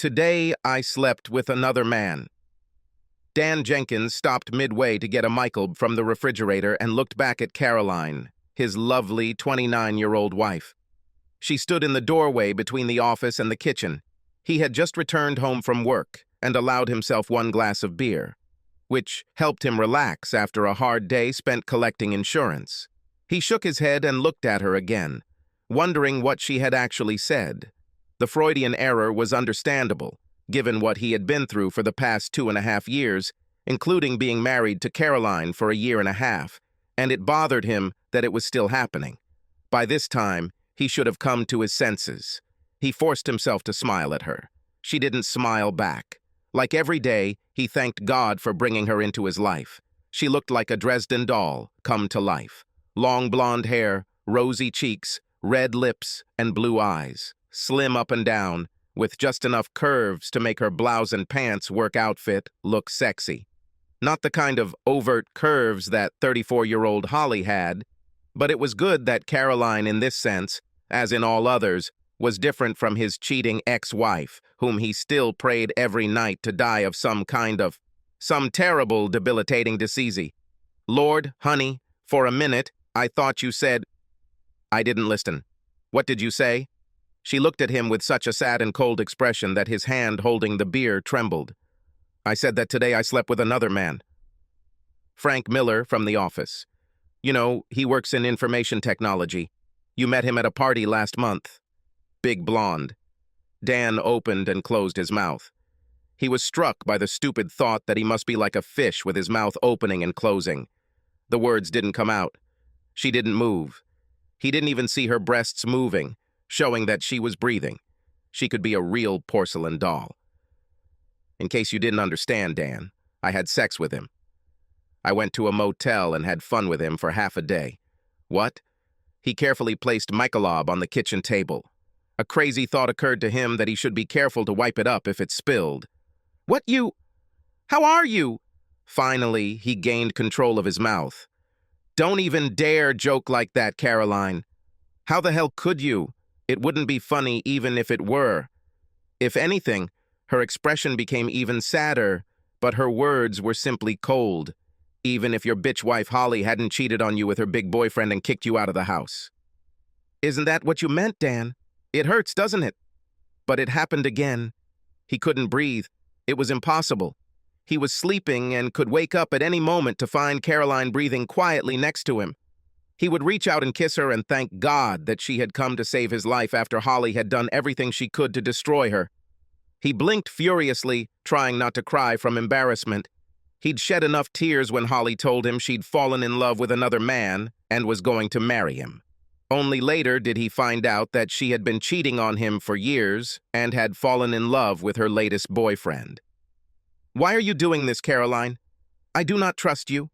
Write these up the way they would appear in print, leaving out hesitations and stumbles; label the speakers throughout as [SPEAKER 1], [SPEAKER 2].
[SPEAKER 1] Today I slept with another man. Dan Jenkins stopped midway to get a microbe from the refrigerator and looked back at Caroline, his lovely 29-year-old wife. She stood in the doorway between the office and the kitchen. He had just returned home from work and allowed himself one glass of beer, which helped him relax after a hard day spent collecting insurance. He shook his head and looked at her again, wondering what she had actually said. The Freudian error was understandable, given what he had been through for the past 2.5 years, including being married to Caroline for a year and a half, and it bothered him that it was still happening. By this time, he should have come to his senses. He forced himself to smile at her. She didn't smile back. Like every day, he thanked God for bringing her into his life. She looked like a Dresden doll come to life. Long blonde hair, rosy cheeks, red lips, and blue eyes. Slim up and down, with just enough curves to make her blouse and pants work outfit look sexy. Not the kind of overt curves that 34-year-old Holly had, but it was good that Caroline in this sense, as in all others, was different from his cheating ex-wife, whom he still prayed every night to die of some terrible debilitating disease. Lord, honey, for a minute, I thought you said... I didn't listen. What did you say? She looked at him with such a sad and cold expression that his hand holding the beer trembled. I said that today I slept with another man. Frank Miller from the office. You know, he works in information technology. You met him at a party last month. Big blonde. Dan opened and closed his mouth. He was struck by the stupid thought that he must be like a fish with his mouth opening and closing. The words didn't come out. She didn't move. He didn't even see her breasts moving, showing that she was breathing. She could be a real porcelain doll. In case you didn't understand, Dan, I had sex with him. I went to a motel and had fun with him for half a day. What? He carefully placed Michelob on the kitchen table. A crazy thought occurred to him that he should be careful to wipe it up if it spilled. How are you? Finally, he gained control of his mouth. Don't even dare joke like that, Caroline. How the hell could you? It wouldn't be funny even if it were. If anything, her expression became even sadder, but her words were simply cold, even if your bitch wife Holly hadn't cheated on you with her big boyfriend and kicked you out of the house. Isn't that what you meant, Dan? It hurts, doesn't it? But it happened again. He couldn't breathe. It was impossible. He was sleeping and could wake up at any moment to find Caroline breathing quietly next to him. He would reach out and kiss her and thank God that she had come to save his life after Holly had done everything she could to destroy her. He blinked furiously, trying not to cry from embarrassment. He'd shed enough tears when Holly told him she'd fallen in love with another man and was going to marry him. Only later did he find out that she had been cheating on him for years and had fallen in love with her latest boyfriend. Why are you doing this, Caroline? I do not trust you.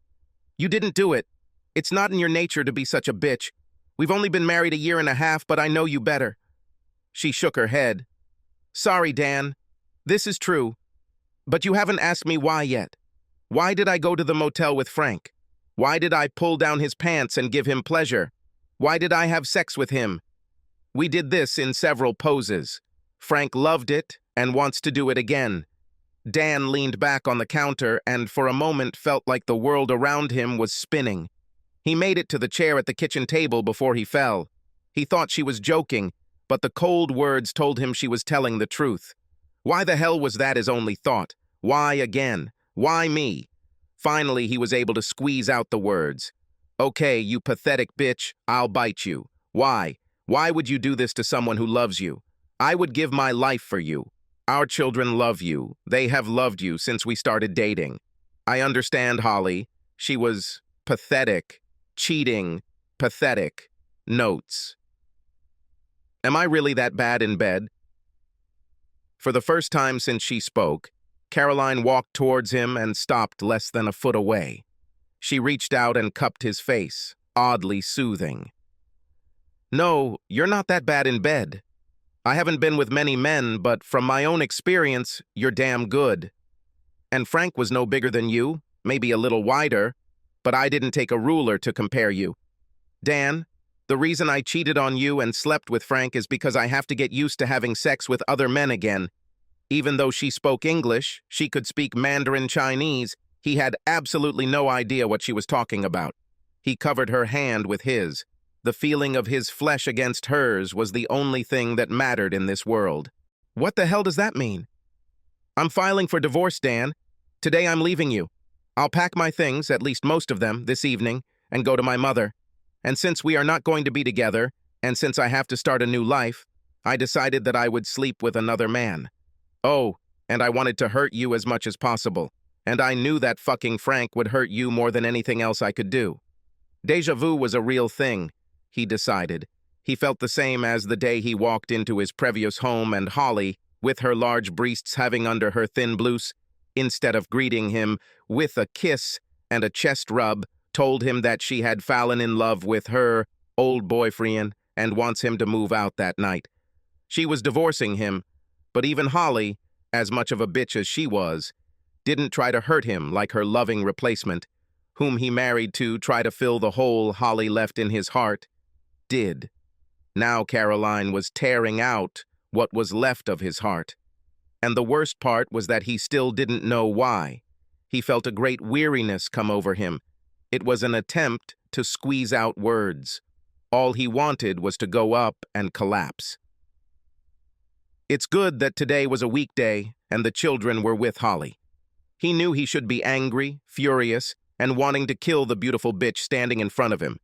[SPEAKER 1] You didn't do it. It's not in your nature to be such a bitch. We've only been married a year and a half, but I know you better. She shook her head. Sorry, Dan. This is true. But you haven't asked me why yet. Why did I go to the motel with Frank? Why did I pull down his pants and give him pleasure? Why did I have sex with him? We did this in several poses. Frank loved it and wants to do it again. Dan leaned back on the counter and for a moment felt like the world around him was spinning. He made it to the chair at the kitchen table before he fell. He thought she was joking, but the cold words told him she was telling the truth. Why the hell was that his only thought? Why again? Why me? Finally, he was able to squeeze out the words. Okay, you pathetic bitch, I'll bite you. Why? Why would you do this to someone who loves you? I would give my life for you. Our children love you. They have loved you since we started dating. I understand, Holly. She was pathetic. Cheating. Pathetic. Notes. Am I really that bad in bed? For the first time since she spoke, Caroline walked towards him and stopped less than a foot away. She reached out and cupped his face, oddly soothing. No, you're not that bad in bed. I haven't been with many men, but from my own experience, you're damn good. And Frank was no bigger than you, maybe a little wider, but I didn't take a ruler to compare you. Dan, the reason I cheated on you and slept with Frank is because I have to get used to having sex with other men again. Even though she spoke English, she could speak Mandarin Chinese, he had absolutely no idea what she was talking about. He covered her hand with his. The feeling of his flesh against hers was the only thing that mattered in this world. What the hell does that mean? I'm filing for divorce, Dan. Today I'm leaving you. I'll pack my things, at least most of them, this evening, and go to my mother. And since we are not going to be together, and since I have to start a new life, I decided that I would sleep with another man. Oh, and I wanted to hurt you as much as possible. And I knew that fucking Frank would hurt you more than anything else I could do. Deja vu was a real thing, he decided. He felt the same as the day he walked into his previous home and Holly, with her large breasts having under her thin blouse, instead of greeting him with a kiss and a chest rub, told him that she had fallen in love with her old boyfriend and wants him to move out that night. She was divorcing him, but even Holly, as much of a bitch as she was, didn't try to hurt him like her loving replacement, whom he married to try to fill the hole Holly left in his heart, did. Now Caroline was tearing out what was left of his heart. And the worst part was that he still didn't know why. He felt a great weariness come over him. It was an attempt to squeeze out words. All he wanted was to go up and collapse. It's good that today was a weekday and the children were with Holly. He knew he should be angry, furious, and wanting to kill the beautiful bitch standing in front of him.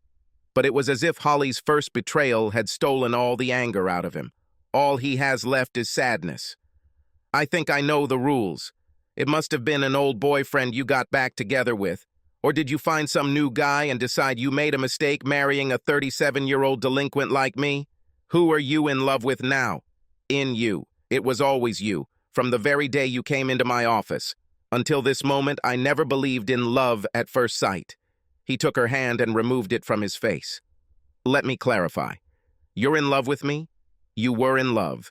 [SPEAKER 1] But it was as if Holly's first betrayal had stolen all the anger out of him. All he has left is sadness. I think I know the rules. It must have been an old boyfriend you got back together with. Or did you find some new guy and decide you made a mistake marrying a 37-year-old delinquent like me? Who are you in love with now? In you. It was always you, from the very day you came into my office. Until this moment, I never believed in love at first sight. He took her hand and removed it from his face. Let me clarify. You're in love with me? You were in love.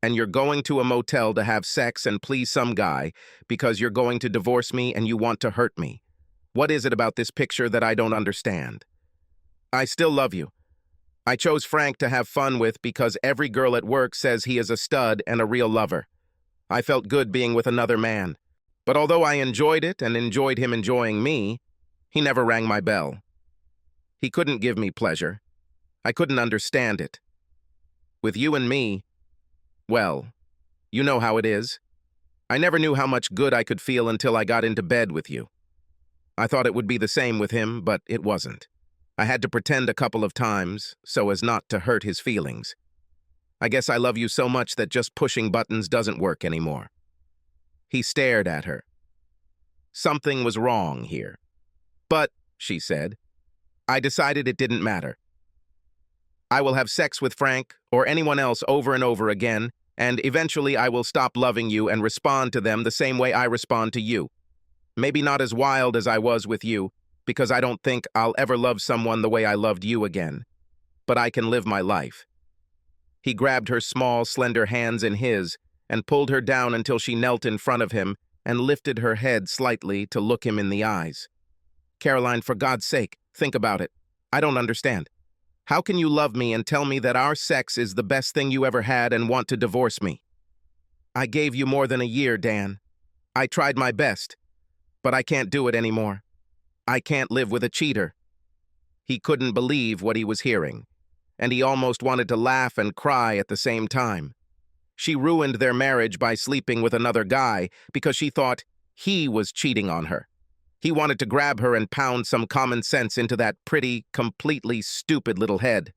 [SPEAKER 1] And you're going to a motel to have sex and please some guy because you're going to divorce me and you want to hurt me. What is it about this picture that I don't understand? I still love you. I chose Frank to have fun with because every girl at work says he is a stud and a real lover. I felt good being with another man. But although I enjoyed it and enjoyed him enjoying me, he never rang my bell. He couldn't give me pleasure. I couldn't understand it. With you and me, well, you know how it is. I never knew how much good I could feel until I got into bed with you. I thought it would be the same with him, but it wasn't. I had to pretend a couple of times so as not to hurt his feelings. I guess I love you so much that just pushing buttons doesn't work anymore. He stared at her. Something was wrong here. But, she said, I decided it didn't matter. I will have sex with Frank or anyone else over and over again, and eventually I will stop loving you and respond to them the same way I respond to you. Maybe not as wild as I was with you, because I don't think I'll ever love someone the way I loved you again. But I can live my life. He grabbed her small, slender hands in his and pulled her down until she knelt in front of him and lifted her head slightly to look him in the eyes. Caroline, for God's sake, think about it. I don't understand. How can you love me and tell me that our sex is the best thing you ever had and want to divorce me? I gave you more than a year, Dan. I tried my best, but I can't do it anymore. I can't live with a cheater. He couldn't believe what he was hearing, and he almost wanted to laugh and cry at the same time. She ruined their marriage by sleeping with another guy because she thought he was cheating on her. He wanted to grab her and pound some common sense into that pretty, completely stupid little head.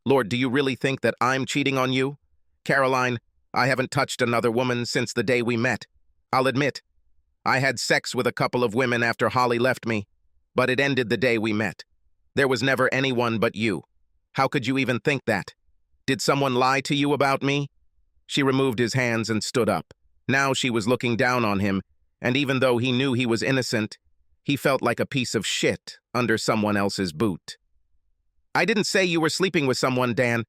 [SPEAKER 1] Lord, do you really think that I'm cheating on you? Caroline, I haven't touched another woman since the day we met. I'll admit, I had sex with a couple of women after Holly left me, but it ended the day we met. There was never anyone but you. How could you even think that? Did someone lie to you about me? She removed his hands and stood up. Now she was looking down on him, and even though he knew he was innocent, he felt like a piece of shit under someone else's boot. I didn't say you were sleeping with someone, Dan.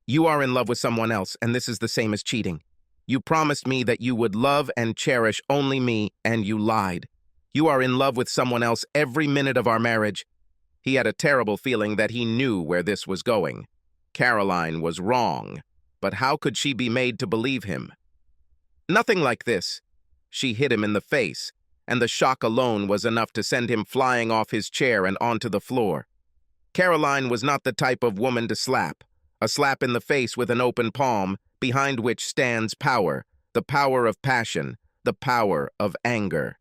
[SPEAKER 1] You are in love with someone else, and this is the same as cheating. You promised me that you would love and cherish only me, and you lied. You are in love with someone else every minute of our marriage. He had a terrible feeling that he knew where this was going. Caroline was wrong, but how could she be made to believe him? Nothing like this. She hit him in the face, and the shock alone was enough to send him flying off his chair and onto the floor. Caroline was not the type of woman to slap. A slap in the face with an open palm, behind which stands power, the power of passion, the power of anger.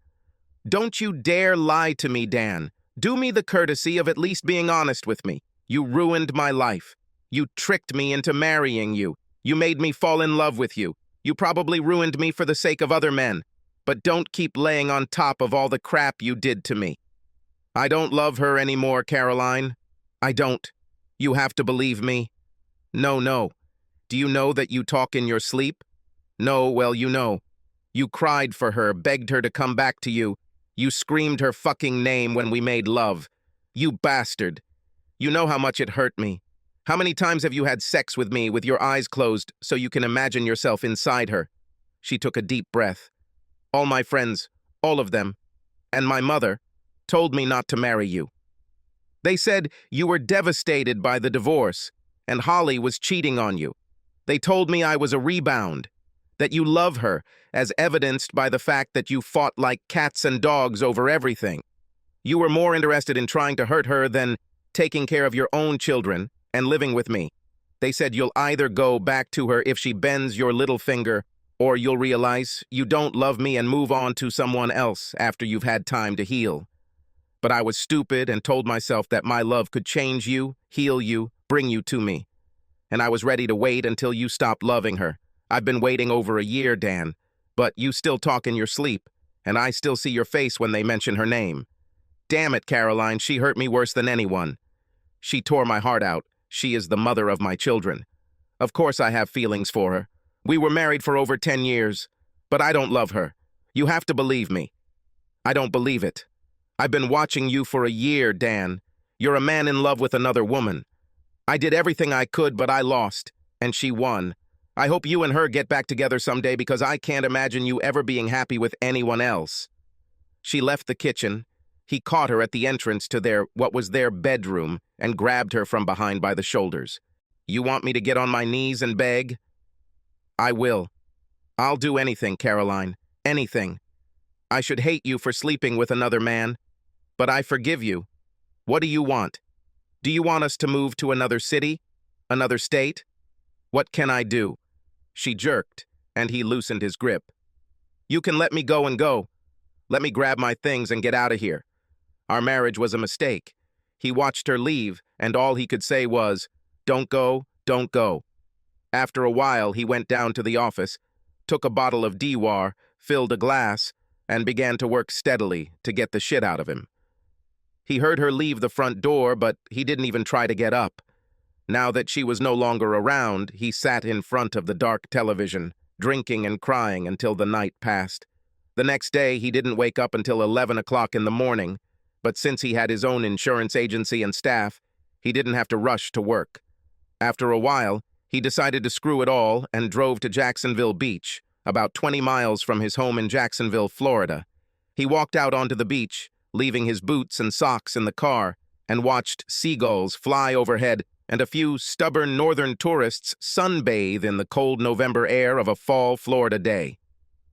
[SPEAKER 1] Don't you dare lie to me, Dan. Do me the courtesy of at least being honest with me. You ruined my life. You tricked me into marrying you. You made me fall in love with you. You probably ruined me for the sake of other men. But don't keep laying on top of all the crap you did to me. I don't love her anymore, Caroline. I don't. You have to believe me. No. Do you know that you talk in your sleep? No, well, you know. You cried for her, begged her to come back to you. You screamed her fucking name when we made love. You bastard. You know how much it hurt me. How many times have you had sex with me with your eyes closed so you can imagine yourself inside her? She took a deep breath. All my friends, all of them, and my mother, told me not to marry you. They said you were devastated by the divorce, and Holly was cheating on you. They told me I was a rebound, that you love her, as evidenced by the fact that you fought like cats and dogs over everything. You were more interested in trying to hurt her than taking care of your own children and living with me. They said you'll either go back to her if she bends your little finger, or you'll realize you don't love me and move on to someone else after you've had time to heal. But I was stupid and told myself that my love could change you, heal you, bring you to me. And I was ready to wait until you stopped loving her. I've been waiting over a year, Dan, but you still talk in your sleep, and I still see your face when they mention her name. Damn it, Caroline, she hurt me worse than anyone. She tore my heart out. She is the mother of my children. Of course I have feelings for her. We were married for over 10 years, but I don't love her. You have to believe me. I don't believe it. I've been watching you for a year, Dan. You're a man in love with another woman. I did everything I could, but I lost, and she won. I hope you and her get back together someday because I can't imagine you ever being happy with anyone else. She left the kitchen. He caught her at the entrance to what was their bedroom and grabbed her from behind by the shoulders. You want me to get on my knees and beg? I will. I'll do anything, Caroline. Anything. I should hate you for sleeping with another man, but I forgive you. What do you want? Do you want us to move to another city? Another state? What can I do? She jerked, and he loosened his grip. You can let me go and go. Let me grab my things and get out of here. Our marriage was a mistake. He watched her leave, and all he could say was, "Don't go, don't go." After a while, he went down to the office, took a bottle of Dewar, filled a glass, and began to work steadily to get the shit out of him. He heard her leave the front door, but he didn't even try to get up. Now that she was no longer around, he sat in front of the dark television, drinking and crying until the night passed. The next day, he didn't wake up until 11 o'clock in the morning, but since he had his own insurance agency and staff, he didn't have to rush to work. After a while, he decided to screw it all and drove to Jacksonville Beach, about 20 miles from his home in Jacksonville, Florida. He walked out onto the beach, leaving his boots and socks in the car, and watched seagulls fly overhead and a few stubborn northern tourists sunbathe in the cold November air of a fall Florida day.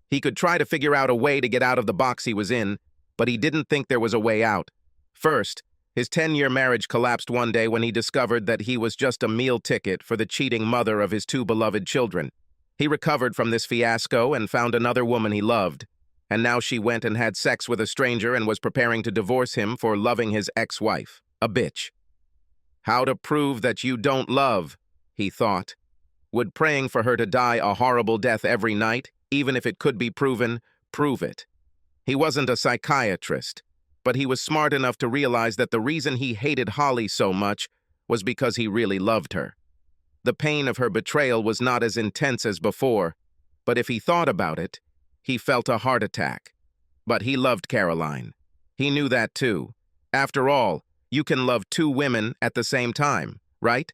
[SPEAKER 1] He could try to figure out a way to get out of the box he was in, but he didn't think there was a way out. First, his 10-year marriage collapsed one day when he discovered that he was just a meal ticket for the cheating mother of his 2 beloved children. He recovered from this fiasco and found another woman he loved, and now she went and had sex with a stranger and was preparing to divorce him for loving his ex-wife, a bitch. How to prove that you don't love, he thought. Would praying for her to die a horrible death every night, even if it could be proven, prove it? He wasn't a psychiatrist, but he was smart enough to realize that the reason he hated Holly so much was because he really loved her. The pain of her betrayal was not as intense as before, but if he thought about it, he felt a heart attack. But he loved Caroline. He knew that too. After all, you can love 2 women at the same time, right?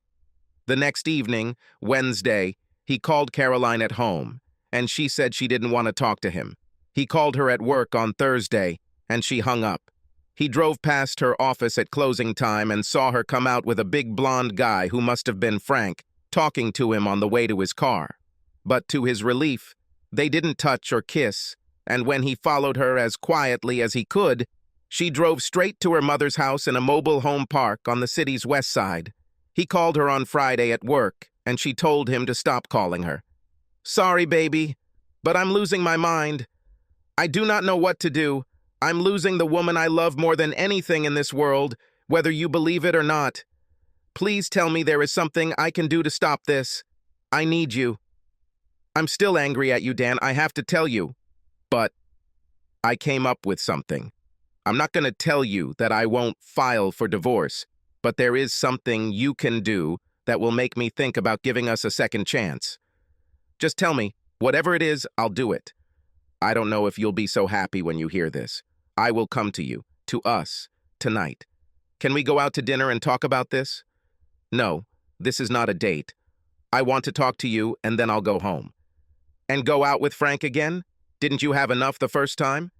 [SPEAKER 1] The next evening, Wednesday, he called Caroline at home, and she said she didn't want to talk to him. He called her at work on Thursday, and she hung up. He drove past her office at closing time and saw her come out with a big blonde guy who must have been Frank, talking to him on the way to his car. But to his relief, They didn't touch or kiss, and when he followed her as quietly as he could, she drove straight to her mother's house in a mobile home park on the city's west side. He called her on Friday at work, and she told him to stop calling her. "Sorry, baby, but I'm losing my mind. I do not know what to do. I'm losing the woman I love more than anything in this world, whether you believe it or not. Please tell me there is something I can do to stop this. I need you. I'm still angry at you, Dan, I have to tell you. But I came up with something. I'm not going to tell you that I won't file for divorce, but there is something you can do that will make me think about giving us a second chance. Just tell me, whatever it is, I'll do it. I don't know if you'll be so happy when you hear this. I will come to you, to us, tonight. Can we go out to dinner and talk about this? No, this is not a date. I want to talk to you, and then I'll go home. And go out with Frank again? Didn't you have enough the first time?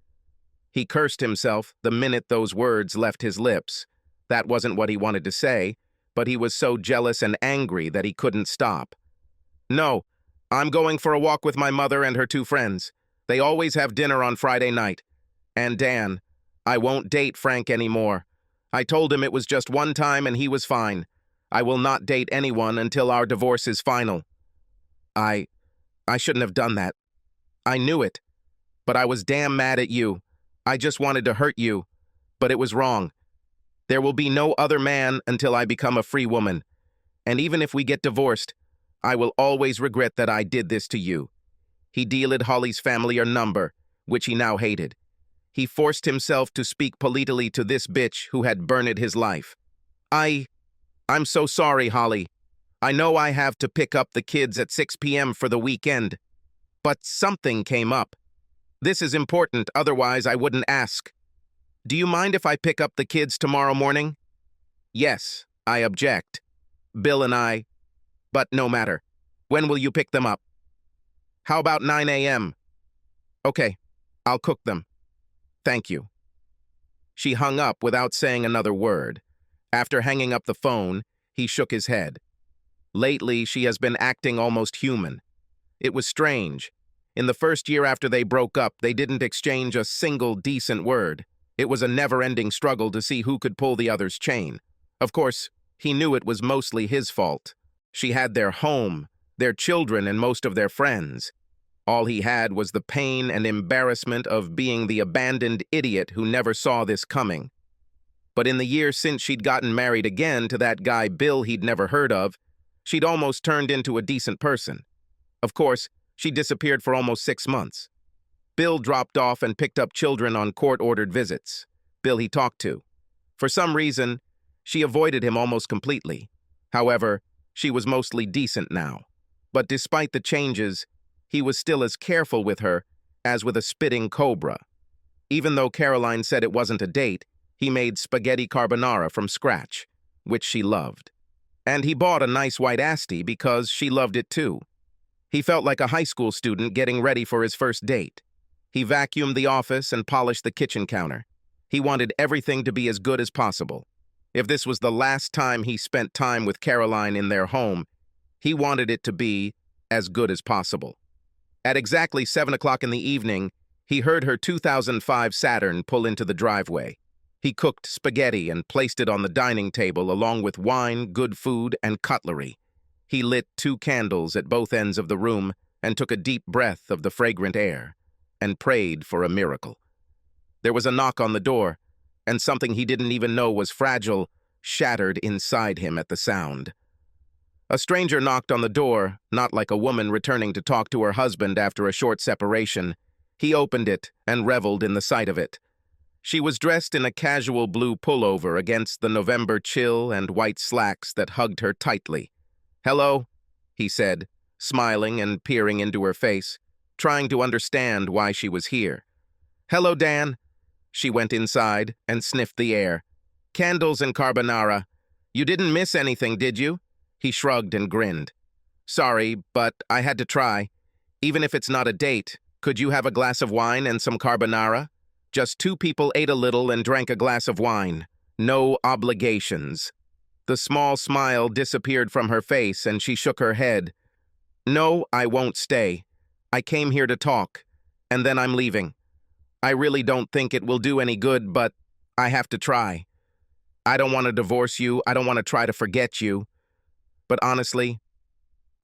[SPEAKER 1] He cursed himself the minute those words left his lips. That wasn't what he wanted to say, but he was so jealous and angry that he couldn't stop. No, I'm going for a walk with my mother and her two friends. They always have dinner on Friday night. And Dan, I won't date Frank anymore. I told him it was just one time and he was fine. I will not date anyone until our divorce is final. I shouldn't have done that. I knew it. But I was damn mad at you. I just wanted to hurt you. But it was wrong. There will be no other man until I become a free woman. And even if we get divorced, I will always regret that I did this to you. He dealed Holly's family a number, which he now hated. He forced himself to speak politely to this bitch who had burned his life. I'm so sorry, Holly. I know I have to pick up the kids at 6 p.m. for the weekend. But something came up. This is important, otherwise I wouldn't ask. Do you mind if I pick up the kids tomorrow morning? Yes, I object. Bill and I. But no matter. When will you pick them up? How about 9 a.m.? Okay, I'll cook them. Thank you. She hung up without saying another word. After hanging up the phone, he shook his head. Lately, she has been acting almost human. It was strange. In the first year after they broke up, they didn't exchange a single decent word. It was a never-ending struggle to see who could pull the other's chain. Of course, he knew it was mostly his fault. She had their home, their children, and most of their friends. All he had was the pain and embarrassment of being the abandoned idiot who never saw this coming. But in the year since she'd gotten married again to that guy Bill he'd never heard of, she'd almost turned into a decent person. Of course, she disappeared for almost 6 months. Bill dropped off and picked up children on court-ordered visits. Bill he talked to. For some reason, she avoided him almost completely. However, she was mostly decent now. But despite the changes, he was still as careful with her as with a spitting cobra. Even though Caroline said it wasn't a date, he made spaghetti carbonara from scratch, which she loved. And he bought a nice white Asti because she loved it too. He felt like a high school student getting ready for his first date. He vacuumed the office and polished the kitchen counter. He wanted everything to be as good as possible. If this was the last time he spent time with Caroline in their home, he wanted it to be as good as possible. At exactly 7 o'clock in the evening, he heard her 2005 Saturn pull into the driveway. He cooked spaghetti and placed it on the dining table along with wine, good food, and cutlery. He lit 2 candles at both ends of the room and took a deep breath of the fragrant air and prayed for a miracle. There was a knock on the door, and something he didn't even know was fragile shattered inside him at the sound. A stranger knocked on the door, not like a woman returning to talk to her husband after a short separation. He opened it and reveled in the sight of it. She was dressed in a casual blue pullover against the November chill and white slacks that hugged her tightly. "Hello," he said, smiling and peering into her face, trying to understand why she was here. "Hello, Dan." She went inside and sniffed the air. "Candles and carbonara. You didn't miss anything, did you?" He shrugged and grinned. "Sorry, but I had to try. Even if it's not a date, could you have a glass of wine and some carbonara? Just 2 people ate a little and drank a glass of wine. No obligations." The small smile disappeared from her face and she shook her head. "No, I won't stay. I came here to talk, and then I'm leaving. I really don't think it will do any good, but I have to try. I don't want to divorce you. I don't want to try to forget you. But honestly,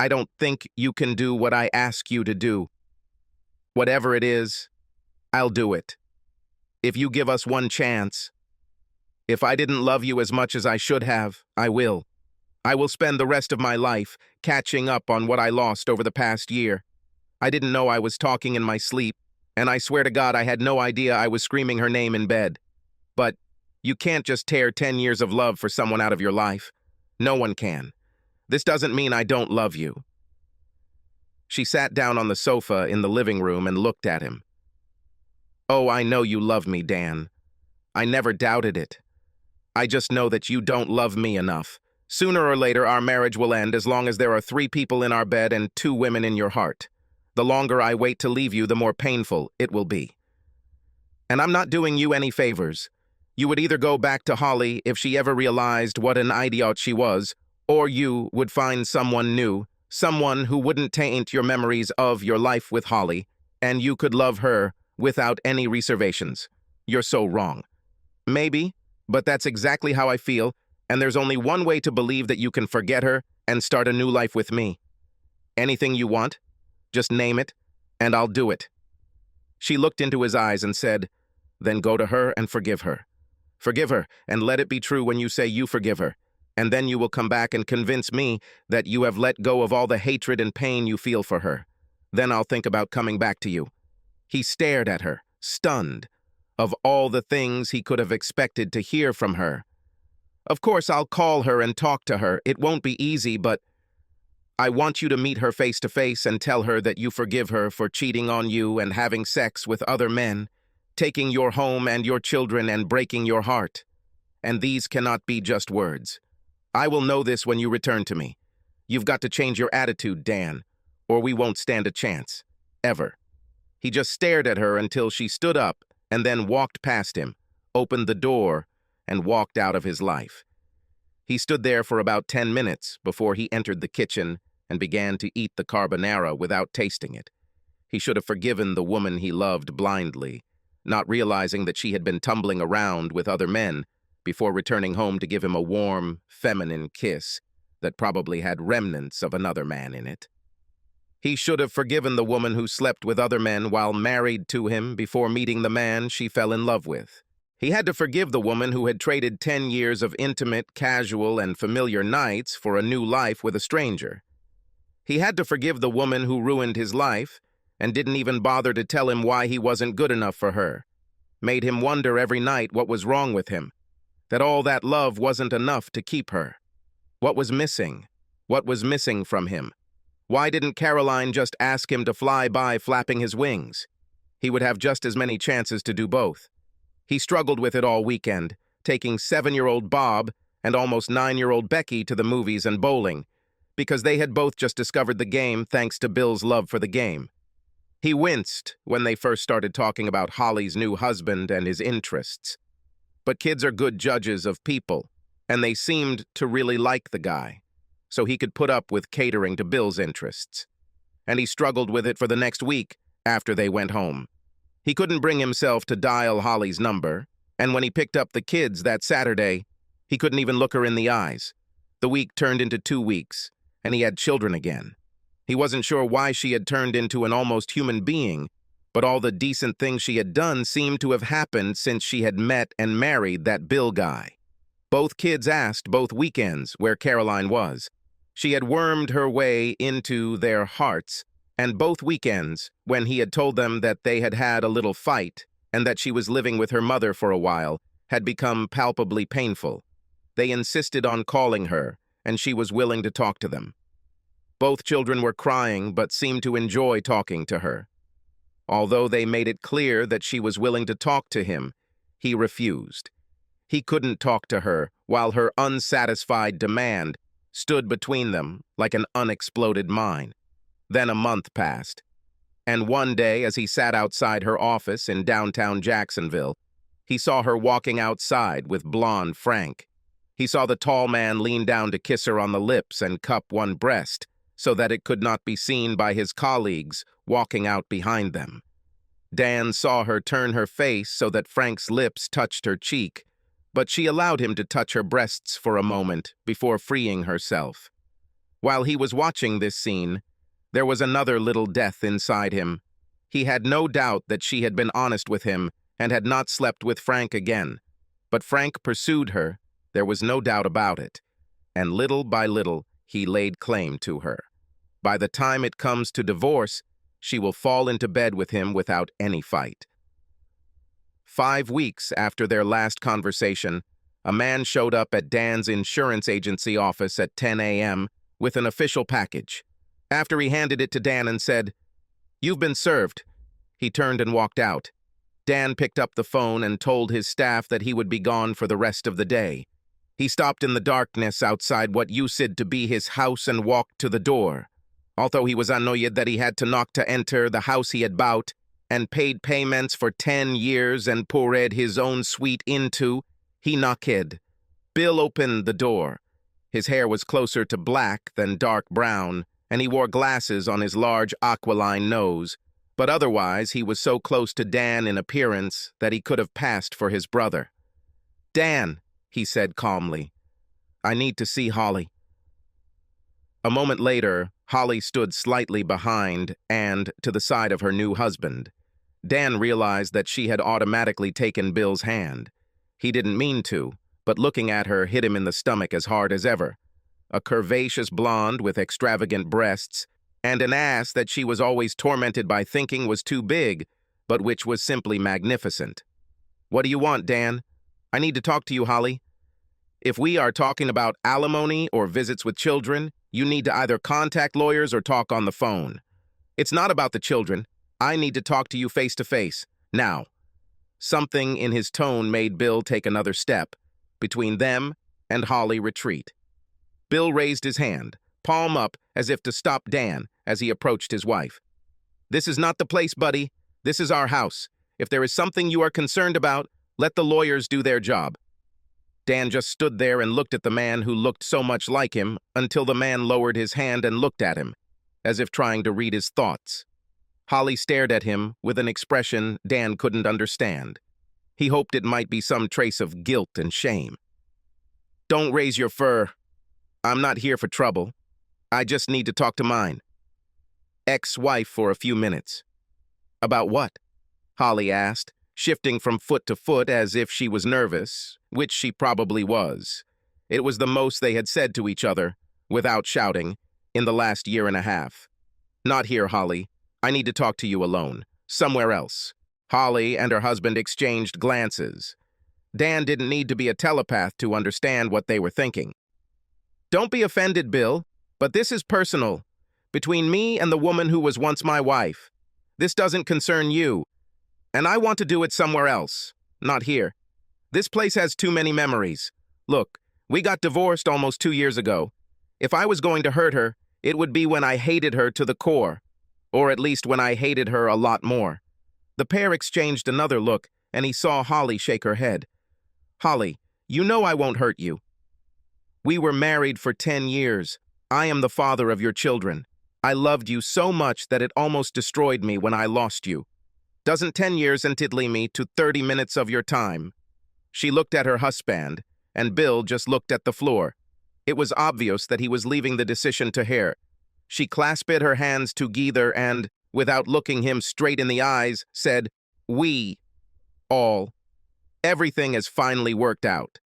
[SPEAKER 1] I don't think you can do what I ask you to do. Whatever it is, I'll do it. If you give us one chance. If I didn't love you as much as I should have, I will. I will spend the rest of my life catching up on what I lost over the past year. I didn't know I was talking in my sleep, and I swear to God I had no idea I was screaming her name in bed. But you can't just tear 10 years of love for someone out of your life. No one can. This doesn't mean I don't love you. She sat down on the sofa in the living room and looked at him. Oh, I know you love me, Dan. I never doubted it. I just know that you don't love me enough. Sooner or later, our marriage will end as long as there are 3 people in our bed and 2 women in your heart. The longer I wait to leave you, the more painful it will be. And I'm not doing you any favors. You would either go back to Holly if she ever realized what an idiot she was, or you would find someone new, someone who wouldn't taint your memories of your life with Holly, and you could love her without any reservations. You're so wrong. Maybe, but that's exactly how I feel, and there's only one way to believe that you can forget her and start a new life with me. Anything you want, just name it, and I'll do it. She looked into his eyes and said, Then go to her and forgive her. Forgive her, and let it be true when you say you forgive her, and then you will come back and convince me that you have let go of all the hatred and pain you feel for her. Then I'll think about coming back to you. He stared at her, stunned, of all the things he could have expected to hear from her. Of course, I'll call her and talk to her. It won't be easy, but I want you to meet her face to face and tell her that you forgive her for cheating on you and having sex with other men, taking your home and your children and breaking your heart. And these cannot be just words. I will know this when you return to me. You've got to change your attitude, Dan, or we won't stand a chance. Ever. He just stared at her until she stood up and then walked past him, opened the door, and walked out of his life. He stood there for about 10 minutes before he entered the kitchen and began to eat the carbonara without tasting it. He should have forgiven the woman he loved blindly, not realizing that she had been tumbling around with other men before returning home to give him a warm, feminine kiss that probably had remnants of another man in it. He should have forgiven the woman who slept with other men while married to him before meeting the man she fell in love with. He had to forgive the woman who had traded 10 years of intimate, casual, and familiar nights for a new life with a stranger. He had to forgive the woman who ruined his life and didn't even bother to tell him why he wasn't good enough for her, made him wonder every night what was wrong with him, that all that love wasn't enough to keep her. What was missing? What was missing from him? Why didn't Caroline just ask him to fly by flapping his wings? He would have just as many chances to do both. He struggled with it all weekend, taking 7-year-old Bob and almost 9-year-old Becky to the movies and bowling, because they had both just discovered the game thanks to Bill's love for the game. He winced when they first started talking about Holly's new husband and his interests. But kids are good judges of people, and they seemed to really like the guy, so he could put up with catering to Bill's interests. And he struggled with it for the next week after they went home. He couldn't bring himself to dial Holly's number, and when he picked up the kids that Saturday, he couldn't even look her in the eyes. The week turned into 2 weeks, and he had children again. He wasn't sure why she had turned into an almost human being, but all the decent things she had done seemed to have happened since she had met and married that Bill guy. Both kids asked both weekends where Caroline was. She had wormed her way into their hearts, and both weekends, when he had told them that they had had a little fight and that she was living with her mother for a while, had become palpably painful. They insisted on calling her, and she was willing to talk to them. Both children were crying but seemed to enjoy talking to her. Although they made it clear that she was willing to talk to him, he refused. He couldn't talk to her while her unsatisfied demand stood between them like an unexploded mine. Then a month passed, and one day as he sat outside her office in downtown Jacksonville, he saw her walking outside with blonde Frank. He saw the tall man lean down to kiss her on the lips and cup one breast so that it could not be seen by his colleagues walking out behind them. Dan saw her turn her face so that Frank's lips touched her cheek, but she allowed him to touch her breasts for a moment before freeing herself. While he was watching this scene, there was another little death inside him. He had no doubt that she had been honest with him and had not slept with Frank again. But Frank pursued her, there was no doubt about it, and little by little he laid claim to her. By the time it comes to divorce, she will fall into bed with him without any fight. 5 weeks after their last conversation, a man showed up at Dan's insurance agency office at 10 a.m. with an official package. After he handed it to Dan and said, "You've been served," he turned and walked out. Dan picked up the phone and told his staff that he would be gone for the rest of the day. He stopped in the darkness outside what used to be his house and walked to the door. Although he was annoyed that he had to knock to enter the house he had bought and paid payments for 10 years and poured his own suite into, he knocked. Bill opened the door. His hair was closer to black than dark brown, and he wore glasses on his large aquiline nose, but otherwise he was so close to Dan in appearance that he could have passed for his brother. "Dan," he said calmly, "I need to see Holly." A moment later, Holly stood slightly behind and to the side of her new husband. Dan realized that she had automatically taken Bill's hand. He didn't mean to, but looking at her hit him in the stomach as hard as ever. A curvaceous blonde with extravagant breasts, and an ass that she was always tormented by thinking was too big, but which was simply magnificent. "What do you want, Dan?" "I need to talk to you, Holly. If we are talking about alimony or visits with children, you need to either contact lawyers or talk on the phone. It's not about the children. I need to talk to you face to face, now." Something in his tone made Bill take another step. Between them and Holly retreat. Bill raised his hand, palm up, as if to stop Dan as he approached his wife. "This is not the place, buddy. This is our house. If there is something you are concerned about, let the lawyers do their job." Dan just stood there and looked at the man who looked so much like him until the man lowered his hand and looked at him, as if trying to read his thoughts. Holly stared at him with an expression Dan couldn't understand. He hoped it might be some trace of guilt and shame. "Don't raise your fur. I'm not here for trouble. I just need to talk to mine ex-wife for a few minutes." "About what?" Holly asked, shifting from foot to foot as if she was nervous, which she probably was. It was the most they had said to each other, without shouting, in the last year and a half. "Not here, Holly. I need to talk to you alone. Somewhere else." Holly and her husband exchanged glances. Dan didn't need to be a telepath to understand what they were thinking. "Don't be offended, Bill, but this is personal. Between me and the woman who was once my wife. This doesn't concern you. And I want to do it somewhere else, not here. This place has too many memories. Look, we got divorced almost 2 years ago. If I was going to hurt her, it would be when I hated her to the core. Or at least when I hated her a lot more." The pair exchanged another look, and he saw Holly shake her head. "Holly, you know I won't hurt you. We were married for 10 years. I am the father of your children. I loved you so much that it almost destroyed me when I lost you. Doesn't 10 years entitle me to 30 minutes of your time?" She looked at her husband, and Bill just looked at the floor. It was obvious that he was leaving the decision to her. She clasped her hands together and, without looking him straight in the eyes, said, "We, all, everything has finally worked out.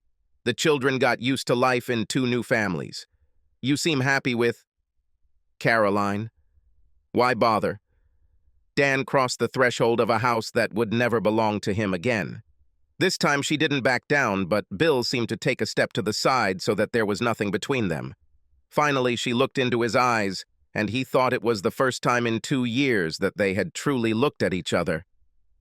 [SPEAKER 1] The children got used to life in 2 new families. You seem happy with Caroline. Why bother?" Dan crossed the threshold of a house that would never belong to him again. This time she didn't back down, but Bill seemed to take a step to the side so that there was nothing between them. Finally, she looked into his eyes, and he thought it was the first time in 2 years that they had truly looked at each other.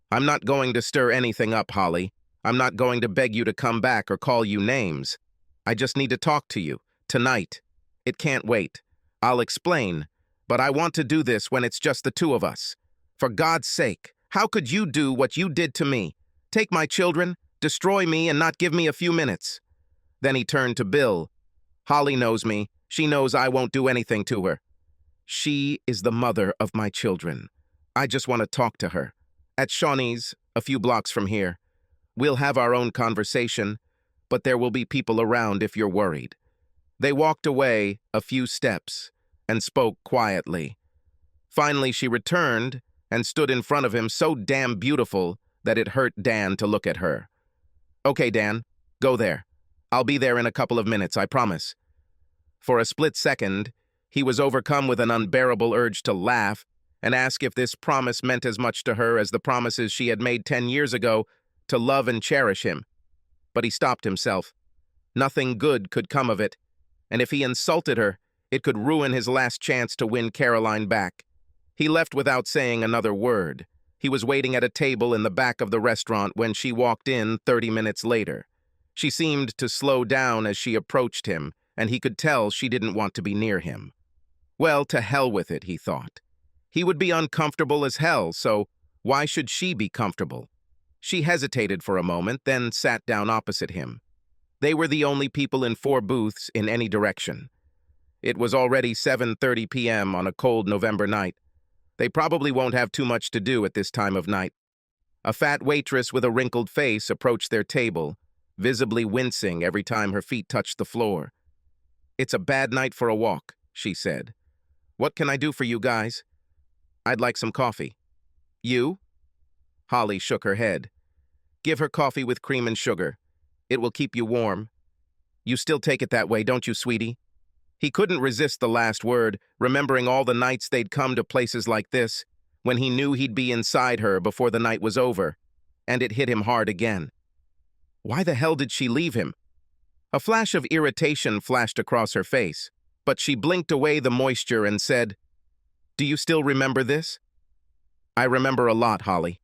[SPEAKER 1] "I'm not going to stir anything up, Holly. I'm not going to beg you to come back or call you names. I just need to talk to you, tonight. It can't wait. I'll explain, but I want to do this when it's just the 2 of us. For God's sake, how could you do what you did to me? Take my children, destroy me, and not give me a few minutes." Then he turned to Bill. "Holly knows me. She knows I won't do anything to her. She is the mother of my children. I just want to talk to her. At Shawnee's, a few blocks from here. We'll have our own conversation, but there will be people around if you're worried." They walked away a few steps and spoke quietly. Finally, she returned and stood in front of him so damn beautiful that it hurt Dan to look at her. "Okay, Dan, go there. I'll be there in a couple of minutes, I promise." For a split second, he was overcome with an unbearable urge to laugh and ask if this promise meant as much to her as the promises she had made 10 years ago to love and cherish him. But he stopped himself. Nothing good could come of it, and if he insulted her, it could ruin his last chance to win Caroline back. He left without saying another word. He was waiting at a table in the back of the restaurant when she walked in 30 minutes later. She seemed to slow down as she approached him, and he could tell she didn't want to be near him. Well, to hell with it, he thought. He would be uncomfortable as hell, so why should she be comfortable? She hesitated for a moment, then sat down opposite him. They were the only people in 4 booths in any direction. It was already 7:30 p.m. on a cold November night. They probably won't have too much to do at this time of night. A fat waitress with a wrinkled face approached their table, visibly wincing every time her feet touched the floor. "It's a bad night for a walk," she said. "What can I do for you guys?" "I'd like some coffee." "You?" Holly shook her head. "Give her coffee with cream and sugar. It will keep you warm." "You still take it that way, don't you, sweetie?" He couldn't resist the last word, remembering all the nights they'd come to places like this, when he knew he'd be inside her before the night was over, and it hit him hard again. Why the hell did she leave him? A flash of irritation flashed across her face, but she blinked away the moisture and said, "Do you still remember this?" "I remember a lot, Holly.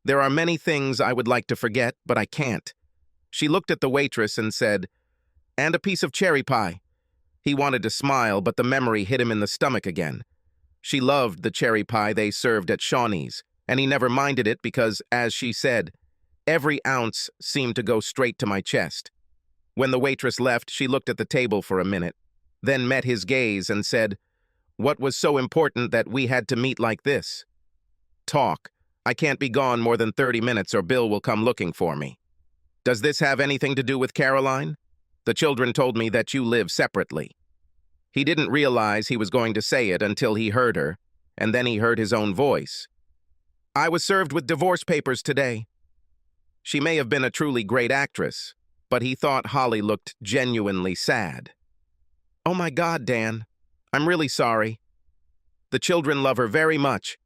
[SPEAKER 1] There are many things I would like to forget, but I can't." She looked at the waitress and said, "And a piece of cherry pie." He wanted to smile, but the memory hit him in the stomach again. She loved the cherry pie they served at Shawnee's, and he never minded it because, as she said, every ounce seemed to go straight to my chest. When the waitress left, she looked at the table for a minute, then met his gaze and said, "What was so important that we had to meet like this?" "Talk. I can't be gone more than 30 minutes or Bill will come looking for me." "Does this have anything to do with Caroline? The children told me that you live separately." He didn't realize he was going to say it until he heard her, and then he heard his own voice. "I was served with divorce papers today." She may have been a truly great actress, but he thought Holly looked genuinely sad. "Oh my God, Dan. I'm really sorry. The children love her very much,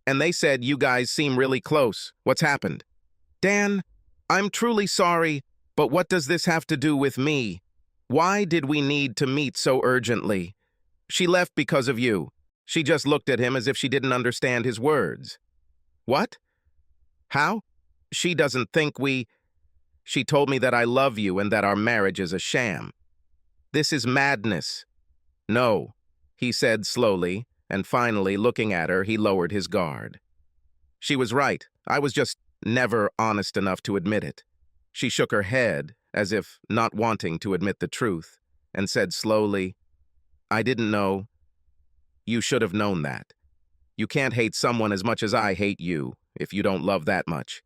[SPEAKER 1] and they said you guys seem really close. What's happened?" "Dan, I'm truly sorry, but what does this have to do with me? Why did we need to meet so urgently?" "She left because of you." She just looked at him as if she didn't understand his words. "What? How? She doesn't think we—" "She told me that I love you and that our marriage is a sham." "This is madness." "No," he said slowly, and finally, looking at her, he lowered his guard. "She was right. I was just never honest enough to admit it." She shook her head, as if not wanting to admit the truth, and said slowly, "I didn't know. You should have known that. You can't hate someone as much as I hate you, if you don't love that much.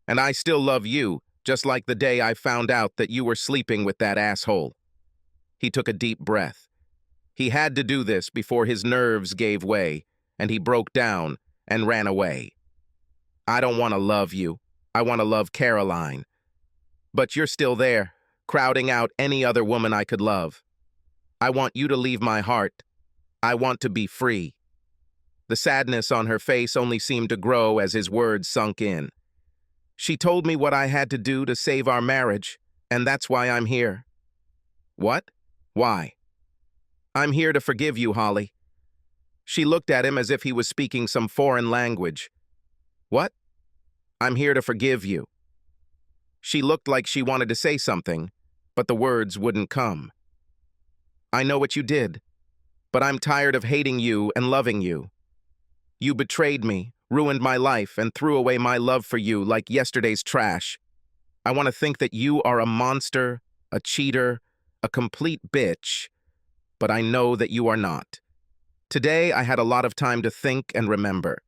[SPEAKER 1] And I still love you, just like the day I found out that you were sleeping with that asshole." He took a deep breath. He had to do this before his nerves gave way, and he broke down and ran away. "I don't want to love you. I want to love Caroline. But you're still there, crowding out any other woman I could love. I want you to leave my heart. I want to be free." The sadness on her face only seemed to grow as his words sunk in. "She told me what I had to do to save our marriage, and that's why I'm here." "What? Why?" "I'm here to forgive you, Holly." She looked at him as if he was speaking some foreign language. "What?" "I'm here to forgive you." She looked like she wanted to say something, but the words wouldn't come. "I know what you did, but I'm tired of hating you and loving you. You betrayed me, ruined my life, and threw away my love for you like yesterday's trash. I want to think that you are a monster, a cheater, a complete bitch, but I know that you are not. Today I had a lot of time to think and remember.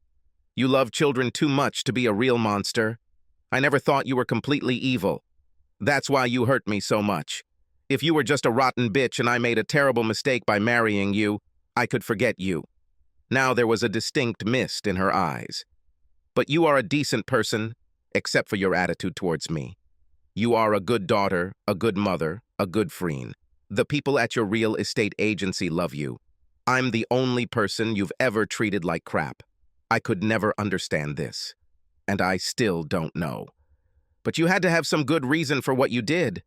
[SPEAKER 1] You love children too much to be a real monster. I never thought you were completely evil. That's why you hurt me so much. If you were just a rotten bitch and I made a terrible mistake by marrying you, I could forget you." Now there was a distinct mist in her eyes. "But you are a decent person, except for your attitude towards me. You are a good daughter, a good mother, a good friend. The people at your real estate agency love you. I'm the only person you've ever treated like crap. I could never understand this. And I still don't know. But you had to have some good reason for what you did.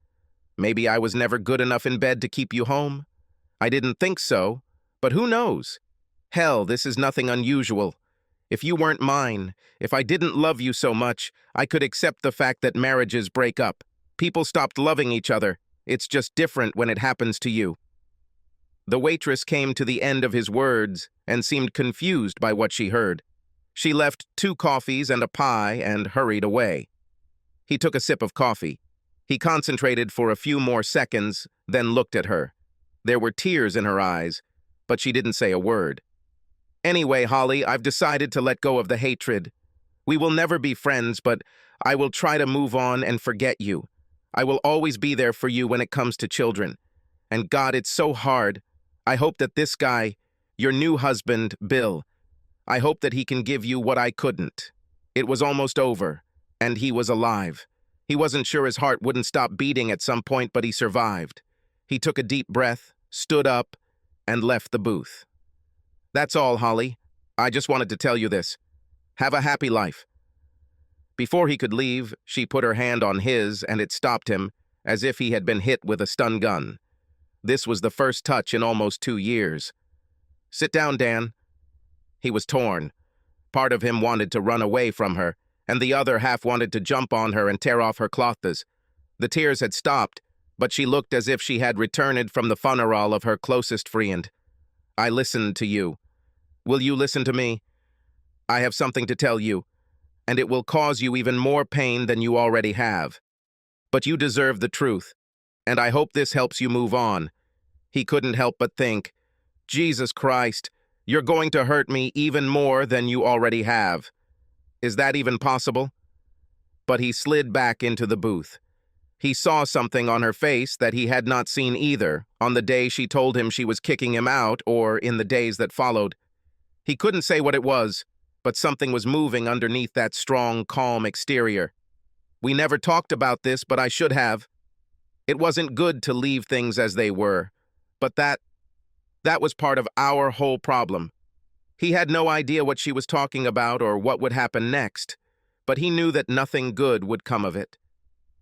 [SPEAKER 1] Maybe I was never good enough in bed to keep you home. I didn't think so, but who knows? Hell, this is nothing unusual. If you weren't mine, if I didn't love you so much, I could accept the fact that marriages break up. People stopped loving each other. It's just different when it happens to you." The waitress came to the end of his words and seemed confused by what she heard. She left 2 coffees and a pie and hurried away. He took a sip of coffee. He concentrated for a few more seconds, then looked at her. There were tears in her eyes, but she didn't say a word. "Anyway, Holly, I've decided to let go of the hatred. We will never be friends, but I will try to move on and forget you. I will always be there for you when it comes to children. And God, it's so hard. I hope that this guy, your new husband, Bill, I hope that he can give you what I couldn't. It was almost over, and he was alive. He wasn't sure his heart wouldn't stop beating at some point, but he survived. He took a deep breath, stood up, and left the booth. That's all, Holly. I just wanted to tell you this. Have a happy life." Before he could leave, she put her hand on his, and it stopped him, as if he had been hit with a stun gun. This was the first touch in almost 2 years. "Sit down, Dan." He was torn. Part of him wanted to run away from her, and the other half wanted to jump on her and tear off her clothes. The tears had stopped, but she looked as if she had returned from the funeral of her closest friend. "I listened to you. Will you listen to me? I have something to tell you, and it will cause you even more pain than you already have. But you deserve the truth, and I hope this helps you move on." He couldn't help but think, Jesus Christ, you're going to hurt me even more than you already have. Is that even possible? But he slid back into the booth. He saw something on her face that he had not seen either on the day she told him she was kicking him out or in the days that followed. He couldn't say what it was, but something was moving underneath that strong, calm exterior. "We never talked about this, but I should have. It wasn't good to leave things as they were, but that was part of our whole problem." He had no idea what she was talking about or what would happen next, but he knew that nothing good would come of it.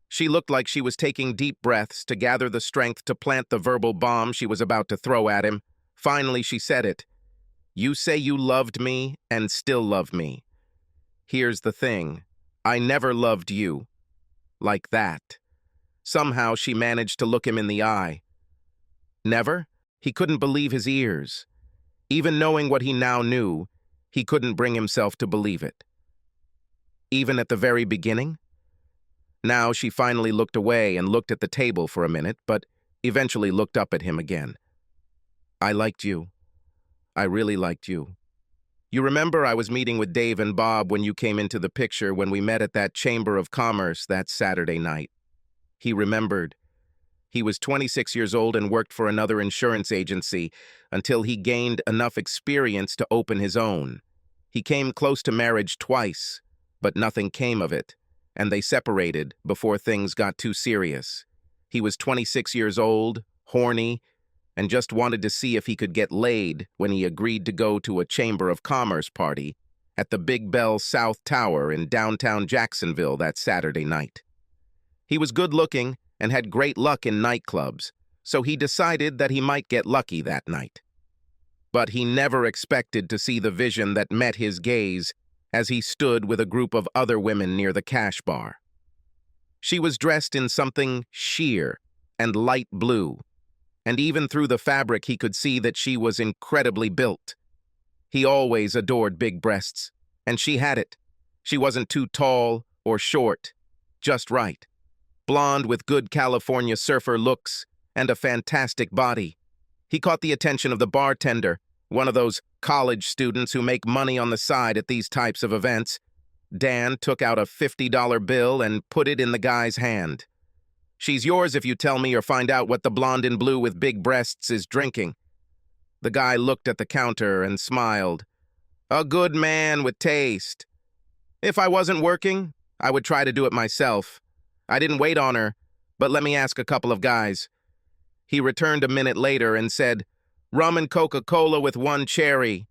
[SPEAKER 1] She looked like she was taking deep breaths to gather the strength to plant the verbal bomb she was about to throw at him. Finally, she said it. "You say you loved me and still love me. Here's the thing. I never loved you. Like that." Somehow she managed to look him in the eye. Never? He couldn't believe his ears. Even knowing what he now knew, he couldn't bring himself to believe it. Even at the very beginning? Now she finally looked away and looked at the table for a minute, but eventually looked up at him again. "I liked you. I really liked you. You remember I was meeting with Dave and Bob when you came into the picture when we met at that Chamber of Commerce that Saturday night." He remembered. He was 26 years old and worked for another insurance agency until he gained enough experience to open his own. He came close to marriage twice, but nothing came of it, and they separated before things got too serious. He was 26 years old, horny, and just wanted to see if he could get laid when he agreed to go to a Chamber of Commerce party at the Big Bell South Tower in downtown Jacksonville that Saturday night. He was good-looking and had great luck in nightclubs, so he decided that he might get lucky that night. But he never expected to see the vision that met his gaze as he stood with a group of other women near the cash bar. She was dressed in something sheer and light blue, and even through the fabric he could see that she was incredibly built. He always adored big breasts, and she had it. She wasn't too tall or short, just right. Blonde with good California surfer looks and a fantastic body. He caught the attention of the bartender, one of those college students who make money on the side at these types of events. Dan took out a $50 bill and put it in the guy's hand. "She's yours if you tell me or find out what the blonde in blue with big breasts is drinking." The guy looked at the counter and smiled. "A good man with taste. If I wasn't working, I would try to do it myself. I didn't wait on her, but let me ask a couple of guys." He returned a minute later and said, "Rum and Coca-Cola with 1 cherry."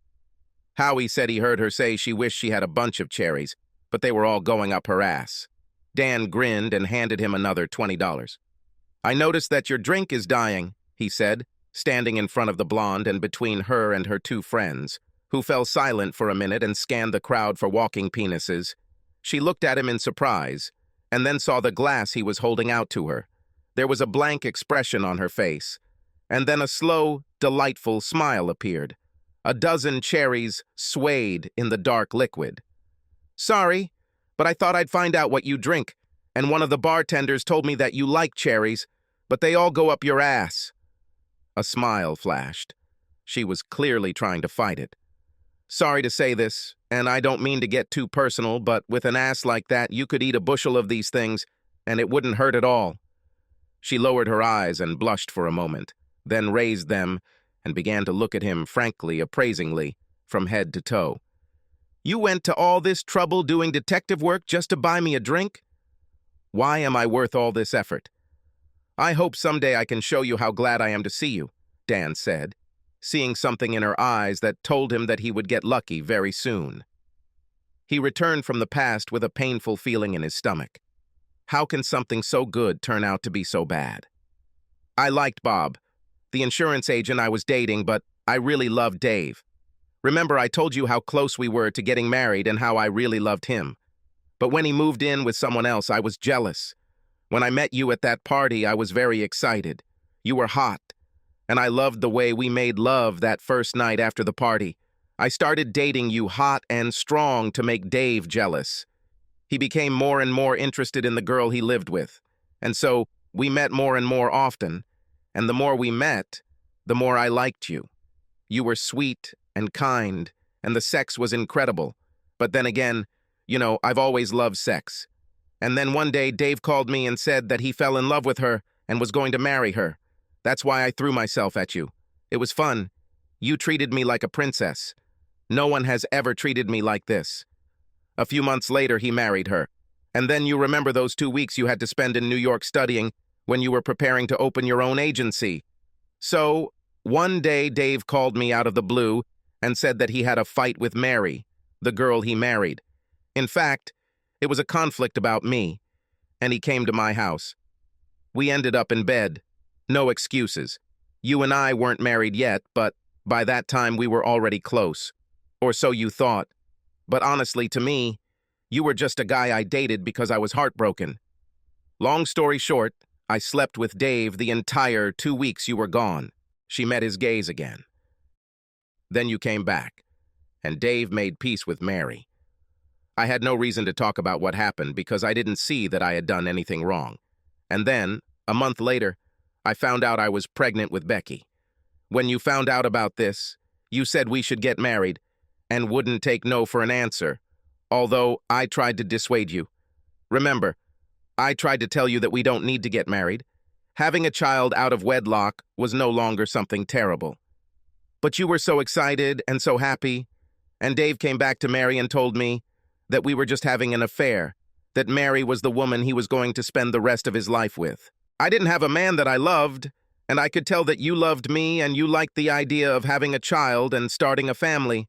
[SPEAKER 1] Howie said he heard her say she wished she had a bunch of cherries, but they were all going up her ass. Dan grinned and handed him another $20. "I noticed that your drink is dying," he said, standing in front of the blonde and between her and her 2 friends, who fell silent for a minute and scanned the crowd for walking penises. She looked at him in surprise, and then saw the glass he was holding out to her. There was a blank expression on her face, and then a slow, delightful smile appeared. A dozen cherries swayed in the dark liquid. "Sorry, but I thought I'd find out what you drink, and one of the bartenders told me that you like cherries, but they all go up your ass." A smile flashed. She was clearly trying to fight it. "Sorry to say this, and I don't mean to get too personal, but with an ass like that, you could eat a bushel of these things, and it wouldn't hurt at all." She lowered her eyes and blushed for a moment, then raised them and began to look at him frankly, appraisingly, from head to toe. "You went to all this trouble doing detective work just to buy me a drink? Why am I worth all this effort?" "I hope someday I can show you how glad I am to see you," Dan said, seeing something in her eyes that told him that he would get lucky very soon. He returned from the past with a painful feeling in his stomach. How can something so good turn out to be so bad? "I liked Bob, the insurance agent I was dating, but I really loved Dave. Remember, I told you how close we were to getting married and how I really loved him. But when he moved in with someone else, I was jealous. When I met you at that party, I was very excited. You were hot, and I loved the way we made love that first night after the party. I started dating you hot and strong to make Dave jealous. He became more and more interested in the girl he lived with, and so we met more and more often, and the more we met, the more I liked you. You were sweet and kind, and the sex was incredible. But then again, I've always loved sex. And then one day Dave called me and said that he fell in love with her and was going to marry her. That's why I threw myself at you. It was fun. You treated me like a princess. No one has ever treated me like this." A few months later, he married her. And then you remember those 2 weeks you had to spend in New York studying when you were preparing to open your own agency. So, one day Dave called me out of the blue and said that he had a fight with Mary, the girl he married. In fact, it was a conflict about me, and he came to my house. We ended up in bed. No excuses. You and I weren't married yet, but by that time we were already close. Or so you thought. But honestly, to me, you were just a guy I dated because I was heartbroken. Long story short, I slept with Dave the entire 2 weeks you were gone. She met his gaze again. Then you came back, and Dave made peace with Mary. I had no reason to talk about what happened because I didn't see that I had done anything wrong. And then, a month later, I found out I was pregnant with Becky. When you found out about this, you said we should get married and wouldn't take no for an answer, although I tried to dissuade you. Remember, I tried to tell you that we don't need to get married. Having a child out of wedlock was no longer something terrible. But you were so excited and so happy, and Dave came back to Mary and told me that we were just having an affair, that Mary was the woman he was going to spend the rest of his life with. I didn't have a man that I loved, and I could tell that you loved me and you liked the idea of having a child and starting a family.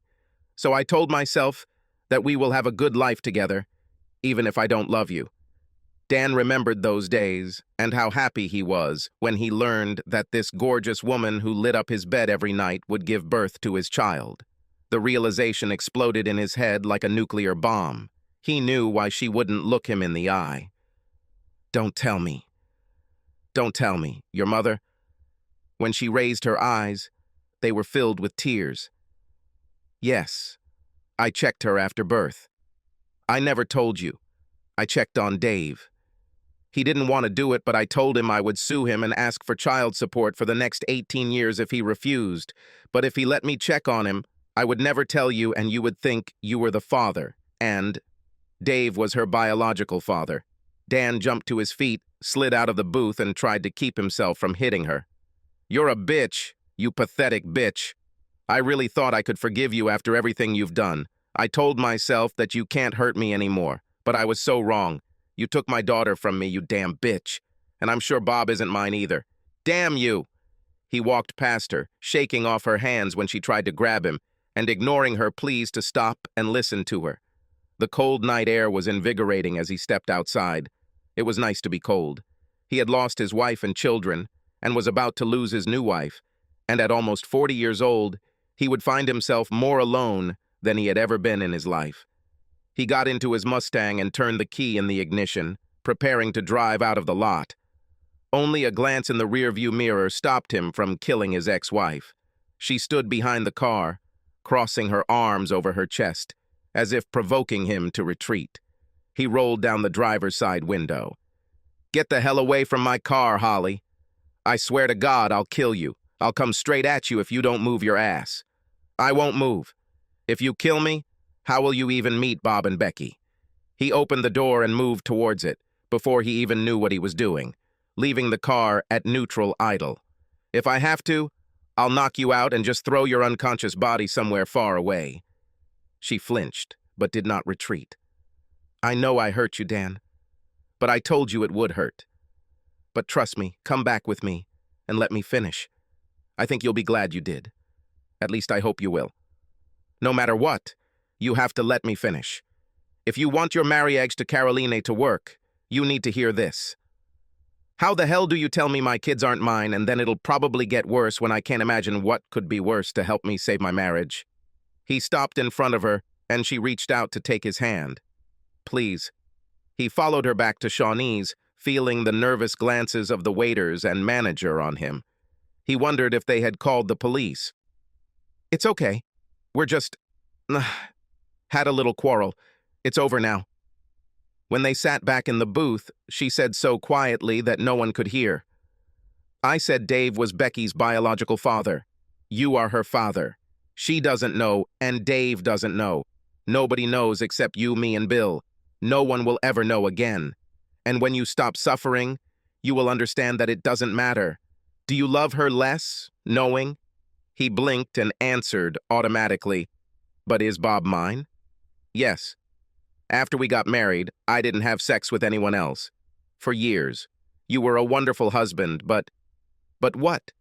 [SPEAKER 1] So I told myself that we will have a good life together, even if I don't love you. Dan remembered those days and how happy he was when he learned that this gorgeous woman who lit up his bed every night would give birth to his child. The realization exploded in his head like a nuclear bomb. He knew why she wouldn't look him in the eye. Don't tell me. Don't tell me, your mother. When she raised her eyes, they were filled with tears. Yes, I checked her after birth. I never told you. I checked on Dave. He didn't want to do it, but I told him I would sue him and ask for child support for the next 18 years if he refused. But if he let me check on him, I would never tell you and you would think you were the father. And Dave was her biological father. Dan jumped to his feet, slid out of the booth, and tried to keep himself from hitting her. You're a bitch, you pathetic bitch. I really thought I could forgive you after everything you've done. I told myself that you can't hurt me anymore, but I was so wrong. You took my daughter from me, you damn bitch. And I'm sure Bob isn't mine either. Damn you! He walked past her, shaking off her hands when she tried to grab him, and ignoring her pleas to stop and listen to her. The cold night air was invigorating as he stepped outside. It was nice to be cold. He had lost his wife and children, and was about to lose his new wife, and at almost 40 years old, he would find himself more alone than he had ever been in his life. He got into his Mustang and turned the key in the ignition, preparing to drive out of the lot. Only a glance in the rearview mirror stopped him from killing his ex-wife. She stood behind the car, crossing her arms over her chest, as if provoking him to retreat. He rolled down the driver's side window. Get the hell away from my car, Holly. I swear to God I'll kill you. I'll come straight at you if you don't move your ass. I won't move. If you kill me, how will you even meet Bob and Becky? He opened the door and moved towards it, before he even knew what he was doing, leaving the car at neutral idle. If I have to, I'll knock you out and just throw your unconscious body somewhere far away. She flinched, but did not retreat. I know I hurt you, Dan, but I told you it would hurt. But trust me, come back with me, and let me finish. I think you'll be glad you did. At least I hope you will. No matter what, you have to let me finish. If you want your marriage to Caroline to work, you need to hear this. How the hell do you tell me my kids aren't mine, and then it'll probably get worse when I can't imagine what could be worse to help me save my marriage? He stopped in front of her, and she reached out to take his hand. Please. He followed her back to Shawnee's, feeling the nervous glances of the waiters and manager on him. He wondered if they had called the police. It's okay. We're just... had a little quarrel. It's over now. When they sat back in the booth, she said so quietly that no one could hear. I said Dave was Becky's biological father. You are her father. She doesn't know, and Dave doesn't know. Nobody knows except you, me, and Bill. No one will ever know again. And when you stop suffering, you will understand that it doesn't matter. Do you love her less, knowing? He blinked and answered automatically. But is Bob mine? Yes. After we got married, I didn't have sex with anyone else. For years. You were a wonderful husband, but... But what?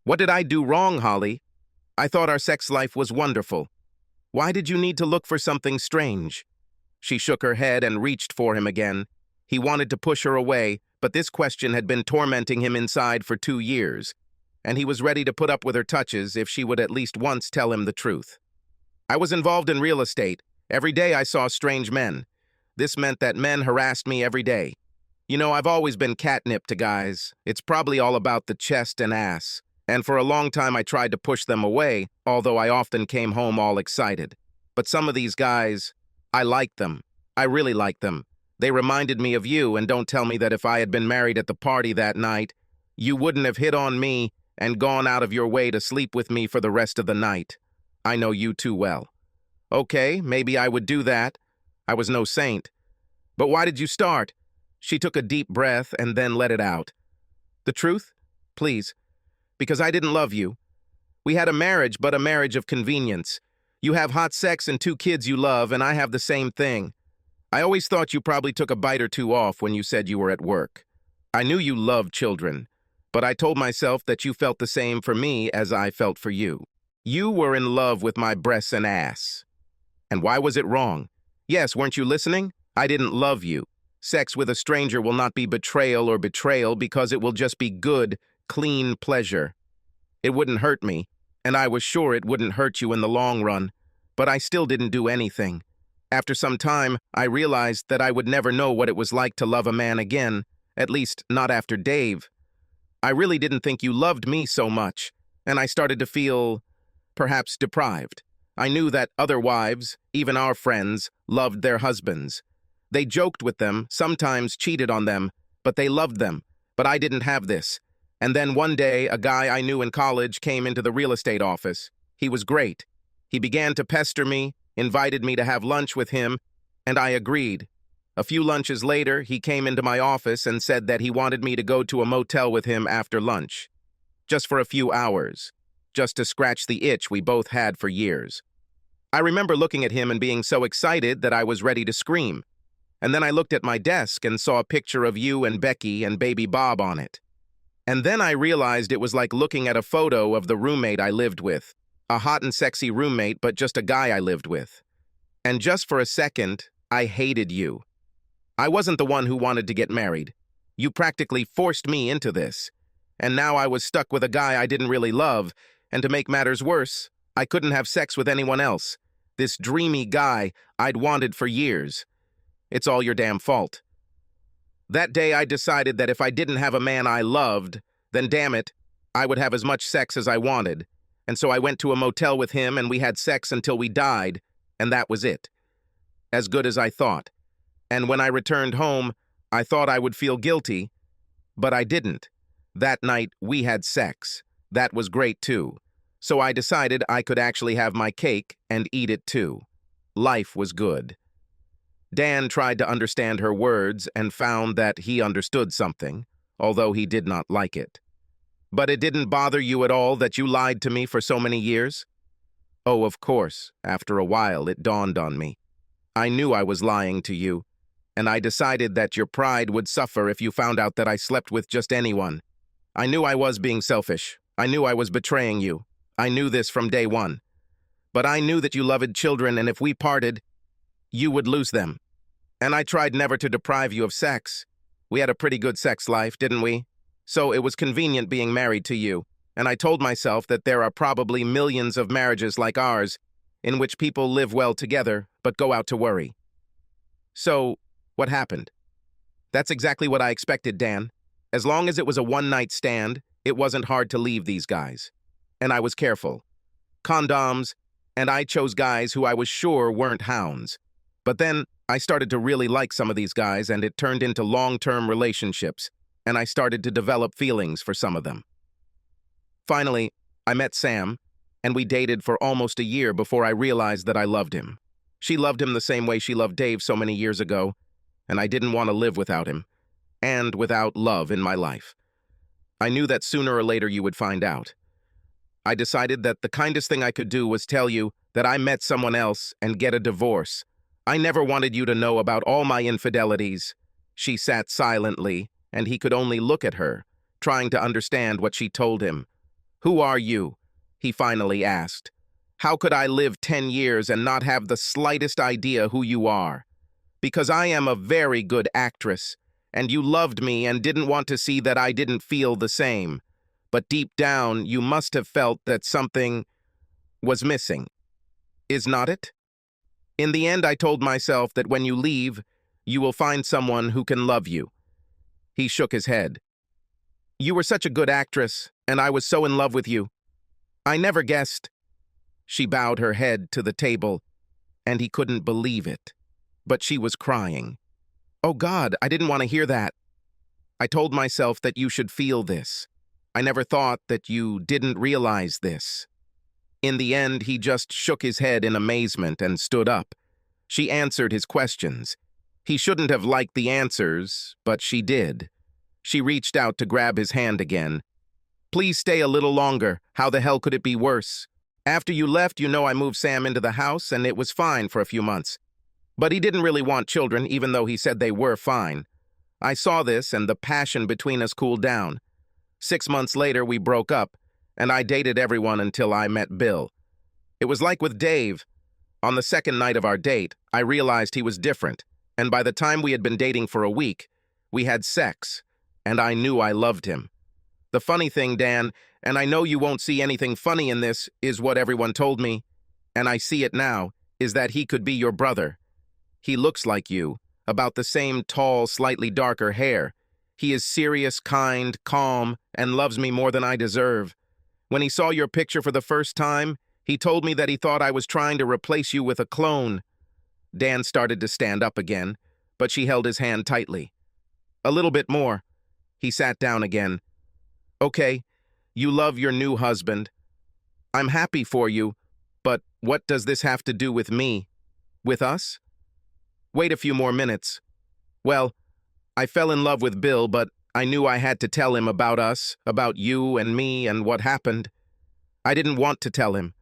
[SPEAKER 1] What did I do wrong, Holly? I thought our sex life was wonderful. Why did you need to look for something strange? She shook her head and reached for him again. He wanted to push her away, but this question had been tormenting him inside for 2 years, and he was ready to put up with her touches if she would at least once tell him the truth. I was involved in real estate. Every day I saw strange men. This meant that men harassed me every day. You know, I've always been catnip to guys. It's probably all about the chest and ass. And for a long time I tried to push them away, although I often came home all excited. But some of these guys, I liked them. I really liked them. They reminded me of you, and don't tell me that if I had been married at the party that night, you wouldn't have hit on me and gone out of your way to sleep with me for the rest of the night. I know you too well. Okay, maybe I would do that. I was no saint. But why did you start? She took a deep breath and then let it out. The truth? Please. Because I didn't love you. We had a marriage, but a marriage of convenience. You have hot sex and 2 kids you love, and I have the same thing. I always thought you probably took a bite or 2 off when you said you were at work. I knew you loved children, but I told myself that you felt the same for me as I felt for you. You were in love with my breasts and ass. And why was it wrong? Yes, weren't you listening? I didn't love you. Sex with a stranger will not be betrayal or betrayal because it will just be good, clean pleasure. It wouldn't hurt me, and I was sure it wouldn't hurt you in the long run, but I still didn't do anything. After some time, I realized that I would never know what it was like to love a man again, at least not after Dave. I really didn't think you loved me so much, and I started to feel, perhaps, deprived. I knew that other wives, even our friends, loved their husbands. They joked with them, sometimes cheated on them, but they loved them. But I didn't have this. And then one day, a guy I knew in college came into the real estate office. He was great. He began to pester me, invited me to have lunch with him, and I agreed. A few lunches later, he came into my office and said that he wanted me to go to a motel with him after lunch. Just for a few hours. Just to scratch the itch we both had for years. I remember looking at him and being so excited that I was ready to scream. And then I looked at my desk and saw a picture of you and Becky and baby Bob on it. And then I realized it was like looking at a photo of the roommate I lived with. A hot and sexy roommate, but just a guy I lived with. And just for a second, I hated you. I wasn't the one who wanted to get married. You practically forced me into this. And now I was stuck with a guy I didn't really love, and to make matters worse, I couldn't have sex with anyone else. This dreamy guy I'd wanted for years. It's all your damn fault. That day I decided that if I didn't have a man I loved, then damn it, I would have as much sex as I wanted. And so I went to a motel with him and we had sex until we died, and that was it. As good as I thought. And when I returned home, I thought I would feel guilty, but I didn't. That night, we had sex. That was great too. So I decided I could actually have my cake and eat it too. Life was good. Dan tried to understand her words and found that he understood something, although he did not like it. But it didn't bother you at all that you lied to me for so many years? Oh, of course, after a while it dawned on me. I knew I was lying to you, and I decided that your pride would suffer if you found out that I slept with just anyone. I knew I was being selfish. I knew I was betraying you. I knew this from day one. But I knew that you loved children, and if we parted, you would lose them. And I tried never to deprive you of sex. We had a pretty good sex life, didn't we? So it was convenient being married to you, and I told myself that there are probably millions of marriages like ours, in which people live well together, but go out to worry. So, what happened? That's exactly what I expected, Dan. As long as it was a one-night stand, it wasn't hard to leave these guys. And I was careful. Condoms, and I chose guys who I was sure weren't hounds. But then, I started to really like some of these guys, and it turned into long-term relationships, and I started to develop feelings for some of them. Finally, I met Sam, and we dated for almost a year before I realized that I loved him. She loved him the same way she loved Dave so many years ago, and I didn't want to live without him, and without love in my life. I knew that sooner or later you would find out. I decided that the kindest thing I could do was tell you that I met someone else and get a divorce. I never wanted you to know about all my infidelities. She sat silently, and he could only look at her, trying to understand what she told him. "Who are you?" he finally asked. "How could I live 10 years and not have the slightest idea who you are? Because I am a very good actress, and you loved me and didn't want to see that I didn't feel the same. But deep down, you must have felt that something was missing. Is not it? In the end, I told myself that when you leave, you will find someone who can love you." He shook his head. "You were such a good actress, and I was so in love with you. I never guessed." She bowed her head to the table, and he couldn't believe it. But she was crying. "Oh God, I didn't want to hear that. I told myself that you should feel this. I never thought that you didn't realize this." In the end, he just shook his head in amazement and stood up. She answered his questions. He shouldn't have liked the answers, but she did. She reached out to grab his hand again. "Please stay a little longer. How the hell could it be worse? After you left, you know I moved Sam into the house, and it was fine for a few months. But he didn't really want children, even though he said they were fine. I saw this, and the passion between us cooled down. 6 months later, we broke up, and I dated everyone until I met Bill. It was like with Dave. On the second night of our date, I realized he was different, and by the time we had been dating for a week, we had sex, and I knew I loved him. The funny thing, Dan, and I know you won't see anything funny in this, is what everyone told me, and I see it now, is that he could be your brother. He looks like you, about the same tall, slightly darker hair. He is serious, kind, calm, and loves me more than I deserve. When he saw your picture for the first time, he told me that he thought I was trying to replace you with a clone." Dan started to stand up again, but she held his hand tightly. "A little bit more." He sat down again. "Okay, you love your new husband. I'm happy for you, But what does this have to do with me? With us? Wait a few more minutes. Well, I fell in love with Bill, but I knew I had to tell him about us, about you and me and what happened. I didn't want to tell him.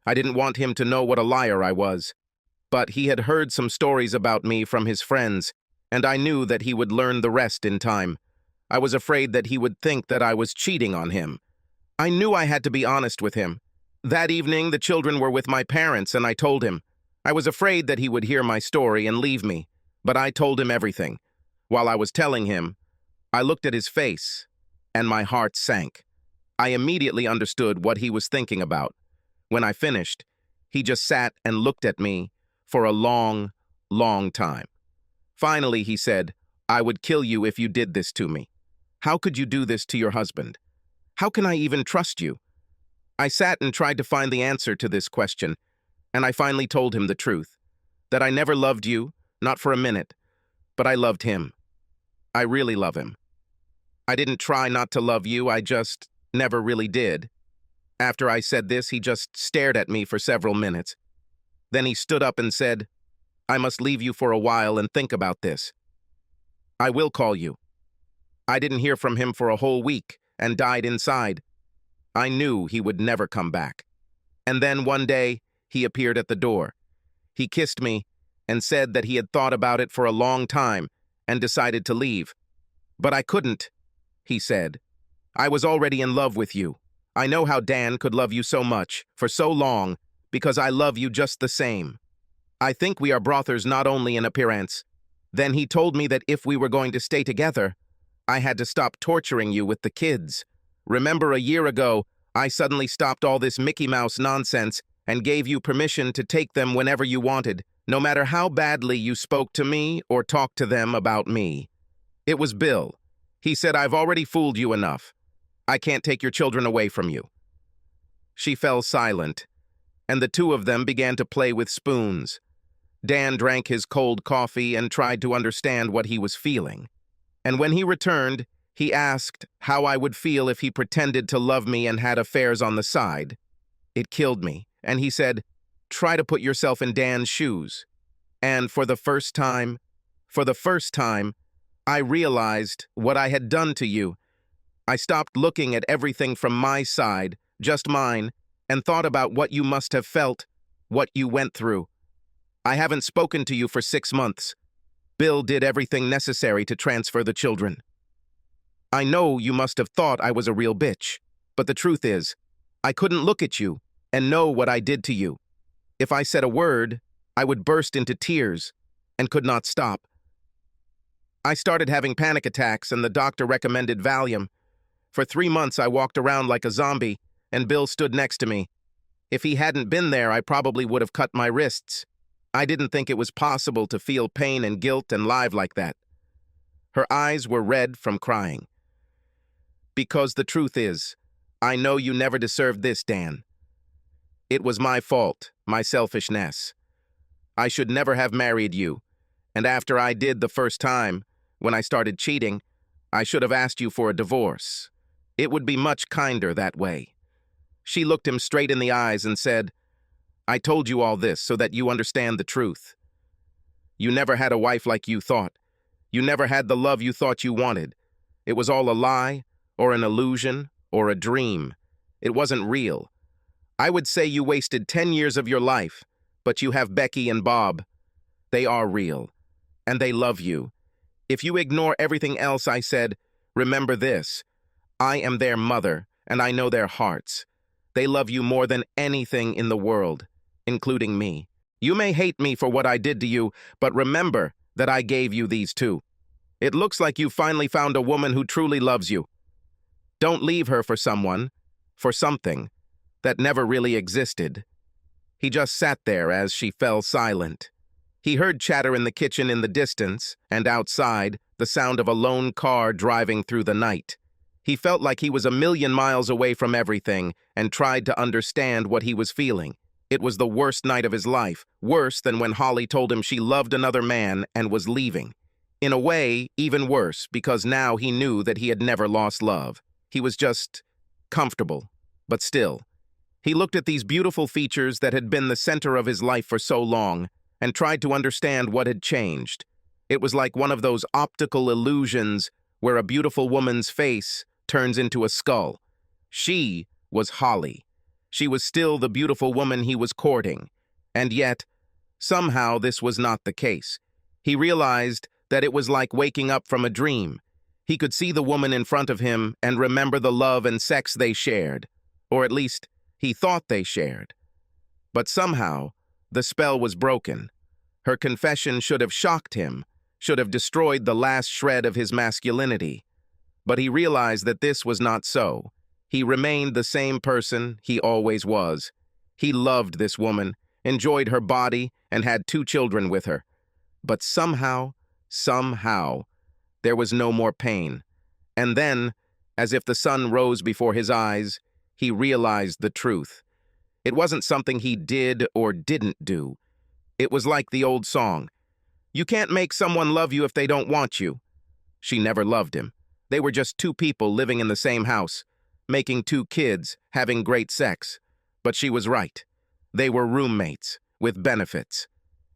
[SPEAKER 1] I didn't want him to know what a liar I was. But he had heard some stories about me from his friends, and I knew that he would learn the rest in time. I was afraid that he would think that I was cheating on him. I knew I had to be honest with him. That evening, the children were with my parents, and I told him. I was afraid that he would hear my story and leave me, but I told him everything. While I was telling him, I looked at his face, and my heart sank. I immediately understood what he was thinking about. When I finished, he just sat and looked at me for a long, long time. Finally, he said, "I would kill you if you did this to me. How could you do this to your husband? How can I even trust you?" I sat and tried to find the answer to this question, and I finally told him the truth, that I never loved you, not for a minute, but I loved him. I really love him. I didn't try not to love you, I just never really did. After I said this, he just stared at me for several minutes. Then he stood up and said, "I must leave you for a while and think about this. I will call you." I didn't hear from him for a whole week and died inside. I knew he would never come back. And then one day, he appeared at the door. He kissed me and said that he had thought about it for a long time and decided to leave. "But I couldn't," he said. "I was already in love with you. I know how Dan could love you so much, for so long, because I love you just the same. I think we are brothers not only in appearance." Then he told me that if we were going to stay together, I had to stop torturing you with the kids. Remember, a year ago, I suddenly stopped all this Mickey Mouse nonsense and gave you permission to take them whenever you wanted, no matter how badly you spoke to me or talked to them about me. It was Bill. He said, "I've already fooled you enough. I can't take your children away from you." She fell silent, and the two of them began to play with spoons. Dan drank his cold coffee and tried to understand what he was feeling. And when he returned, he asked how I would feel if he pretended to love me and had affairs on the side. It killed me, and he said, "Try to put yourself in Dan's shoes." And for the first time, I realized what I had done to you. I stopped looking at everything from my side, just mine, and thought about what you must have felt, what you went through. I haven't spoken to you for 6 months. Bill did everything necessary to transfer the children. I know you must have thought I was a real bitch, but the truth is, I couldn't look at you and know what I did to you. If I said a word, I would burst into tears and could not stop. I started having panic attacks and the doctor recommended Valium. For 3 months I walked around like a zombie, and Bill stood next to me. If he hadn't been there, I probably would have cut my wrists. I didn't think it was possible to feel pain and guilt and live like that. Her eyes were red from crying. "Because the truth is, I know you never deserved this, Dan. It was my fault, my selfishness. I should never have married you, and after I did the first time, when I started cheating, I should have asked you for a divorce. It would be much kinder that way." She looked him straight in the eyes and said, "I told you all this so that you understand the truth. You never had a wife like you thought. You never had the love you thought you wanted. It was all a lie, or an illusion, or a dream. It wasn't real. I would say you wasted 10 years of your life, but you have Becky and Bob. They are real, and they love you. If you ignore everything else I said, remember this. I am their mother, and I know their hearts. They love you more than anything in the world, including me. You may hate me for what I did to you, but remember that I gave you these two. It looks like you finally found a woman who truly loves you. Don't leave her for someone, for something, that never really existed." He just sat there as she fell silent. He heard chatter in the kitchen in the distance, and outside, the sound of a lone car driving through the night. He felt like he was a million miles away from everything and tried to understand what he was feeling. It was the worst night of his life, worse than when Holly told him she loved another man and was leaving. In a way, even worse, because now he knew that he had never lost love. He was just comfortable, but still, He looked at these beautiful features that had been the center of his life for so long and tried to understand what had changed. It was like one of those optical illusions where a beautiful woman's face turns into a skull. She was Holly. She was still the beautiful woman he was courting. And yet, somehow this was not the case. He realized that it was like waking up from a dream. He could see the woman in front of him and remember the love and sex they shared, or at least he thought they shared. But somehow, the spell was broken. Her confession should have shocked him, should have destroyed the last shred of his masculinity. But he realized that this was not so. He remained the same person he always was. He loved this woman, enjoyed her body, and had 2 children with her. But somehow, there was no more pain. And then, as if the sun rose before his eyes, he realized the truth. It wasn't something he did or didn't do. It was like the old song, "You can't make someone love you if they don't want you." She never loved him. They were just 2 people living in the same house, making 2 kids, having great sex. But she was right. They were roommates, with benefits.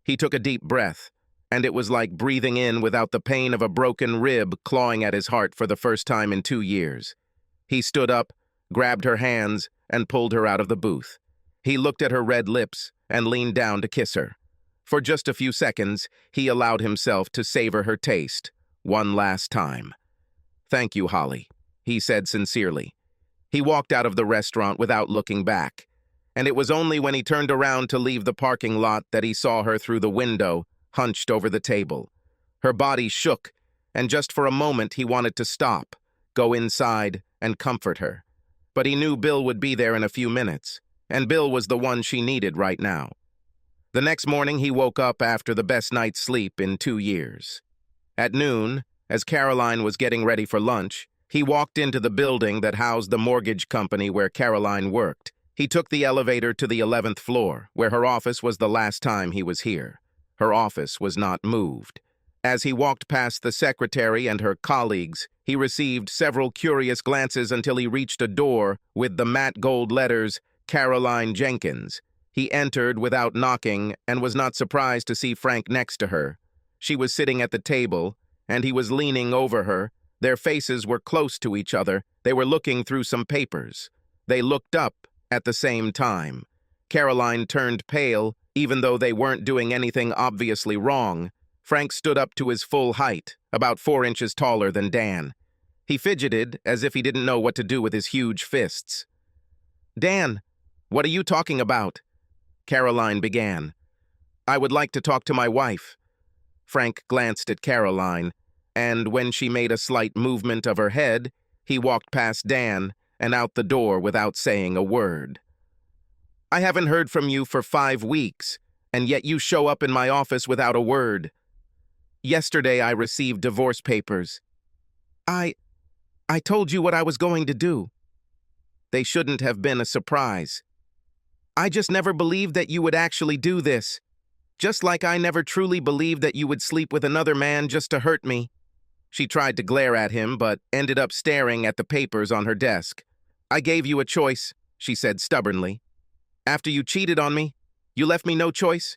[SPEAKER 1] He took a deep breath, and it was like breathing in without the pain of a broken rib clawing at his heart for the first time in 2 years. He stood up, grabbed her hands, and pulled her out of the booth. He looked at her red lips and leaned down to kiss her. For just a few seconds, he allowed himself to savor her taste, one last time. "Thank you, Holly," he said sincerely. He walked out of the restaurant without looking back, and it was only when he turned around to leave the parking lot that he saw her through the window, hunched over the table. Her body shook, and just for a moment he wanted to stop, go inside, and comfort her. But he knew Bill would be there in a few minutes, and Bill was the one she needed right now. The next morning he woke up after the best night's sleep in 2 years. At noon, as Caroline was getting ready for lunch, he walked into the building that housed the mortgage company where Caroline worked. He took the elevator to the 11th floor, where her office was the last time he was here. Her office was not moved. As he walked past the secretary and her colleagues, he received several curious glances until he reached a door with the matte gold letters, Caroline Jenkins. He entered without knocking and was not surprised to see Frank next to her. She was sitting at the table, and he was leaning over her. Their faces were close to each other. They were looking through some papers. They looked up at the same time. Caroline turned pale, even though they weren't doing anything obviously wrong. Frank stood up to his full height, about 4 inches taller than Dan. He fidgeted as if he didn't know what to do with his huge fists. "Dan, what are you talking about?" Caroline began. "I would like to talk to my wife." Frank glanced at Caroline, and when she made a slight movement of her head, he walked past Dan and out the door without saying a word. "I haven't heard from you for 5 weeks, and yet you show up in my office without a word. Yesterday I received divorce papers. I told you what I was going to do. They shouldn't have been a surprise. I just never believed that you would actually do this. Just like I never truly believed that you would sleep with another man just to hurt me." She tried to glare at him, but ended up staring at the papers on her desk. "I gave you a choice," she said stubbornly. "After you cheated on me, you left me no choice.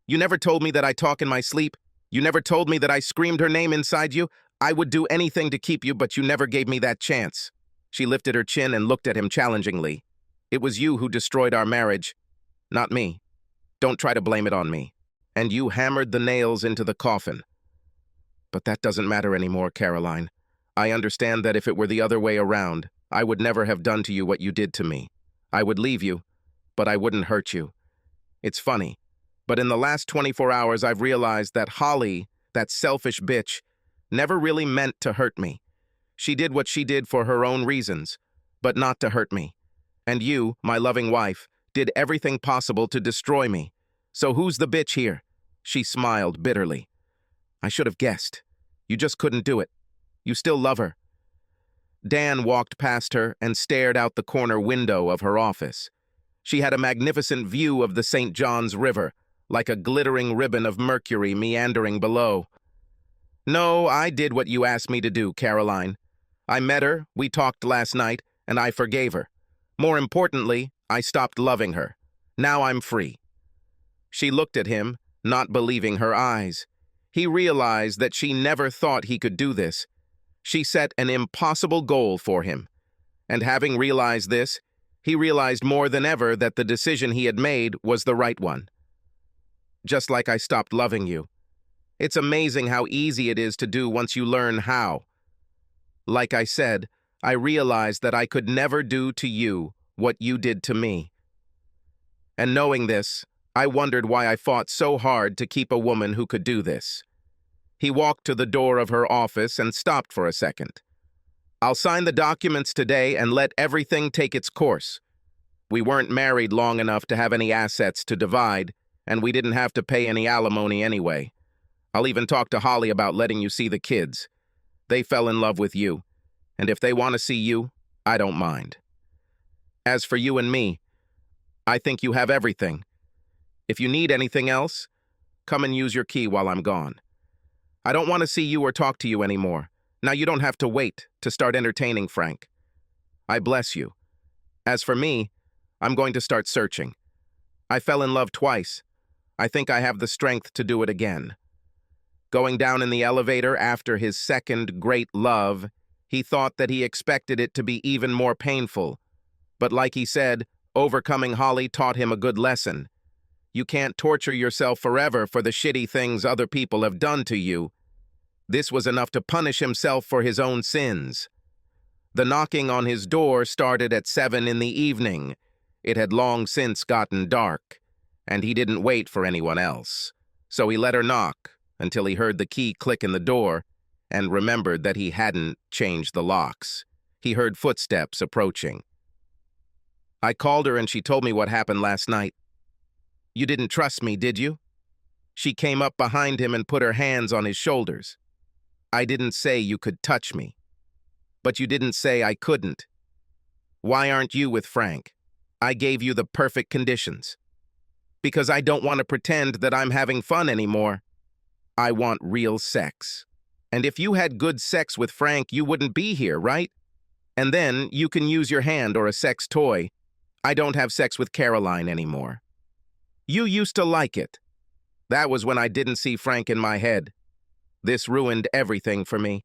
[SPEAKER 1] You never told me that I talk in my sleep. You never told me that I screamed her name inside you. I would do anything to keep you, but you never gave me that chance." She lifted her chin and looked at him challengingly. "It was you who destroyed our marriage, not me. Don't try to blame it on me. And you hammered the nails into the coffin." "But that doesn't matter anymore, Caroline. I understand that if it were the other way around, I would never have done to you what you did to me. I would leave you, but I wouldn't hurt you. It's funny, but in the last 24 hours I've realized that Holly, that selfish bitch, never really meant to hurt me. She did what she did for her own reasons, but not to hurt me. And you, my loving wife, did everything possible to destroy me. So who's the bitch here?" She smiled bitterly. "I should have guessed. You just couldn't do it. You still love her." Dan walked past her and stared out the corner window of her office. She had a magnificent view of the St. John's River, like a glittering ribbon of mercury meandering below. "No, I did what you asked me to do, Caroline. I met her, we talked last night, and I forgave her. More importantly, I stopped loving her. Now I'm free." She looked at him, not believing her eyes. He realized that she never thought he could do this. She set an impossible goal for him. And having realized this, he realized more than ever that the decision he had made was the right one. "Just like I stopped loving you. It's amazing how easy it is to do once you learn how. Like I said, I realized that I could never do to you what you did to me. And knowing this, I wondered why I fought so hard to keep a woman who could do this." He walked to the door of her office and stopped for a second. "I'll sign the documents today and let everything take its course. We weren't married long enough to have any assets to divide, and we didn't have to pay any alimony anyway. I'll even talk to Holly about letting you see the kids. They fell in love with you, and if they want to see you, I don't mind. As for you and me, I think you have everything. If you need anything else, come and use your key while I'm gone. I don't want to see you or talk to you anymore. Now you don't have to wait to start entertaining Frank. I bless you. As for me, I'm going to start searching. I fell in love twice. I think I have the strength to do it again." Going down in the elevator after his second great love, he thought that he expected it to be even more painful. But like he said, overcoming Holly taught him a good lesson. You can't torture yourself forever for the shitty things other people have done to you. This was enough to punish himself for his own sins. The knocking on his door started at 7 in the evening. It had long since gotten dark, and he didn't wait for anyone else. So he let her knock until he heard the key click in the door and remembered that he hadn't changed the locks. He heard footsteps approaching. "I called her and she told me what happened last night. You didn't trust me, did you?" She came up behind him and put her hands on his shoulders. "I didn't say you could touch me. But you didn't say I couldn't. Why aren't you with Frank? I gave you the perfect conditions. Because I don't want to pretend that I'm having fun anymore. I want real sex. And if you had good sex with Frank, you wouldn't be here, right? And then you can use your hand or a sex toy. I don't have sex with Caroline anymore. You used to like it. That was when I didn't see Frank in my head. This ruined everything for me."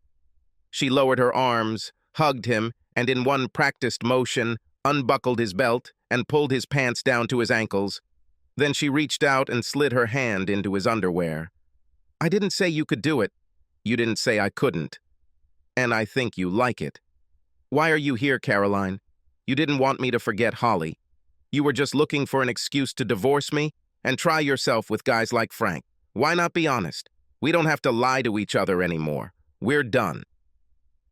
[SPEAKER 1] She lowered her arms, hugged him, and in one practiced motion, unbuckled his belt and pulled his pants down to his ankles. Then she reached out and slid her hand into his underwear. "I didn't say you could do it. You didn't say I couldn't. And I think you like it. Why are you here, Caroline? You didn't want me to forget Holly. You were just looking for an excuse to divorce me and try yourself with guys like Frank. Why not be honest? We don't have to lie to each other anymore. We're done."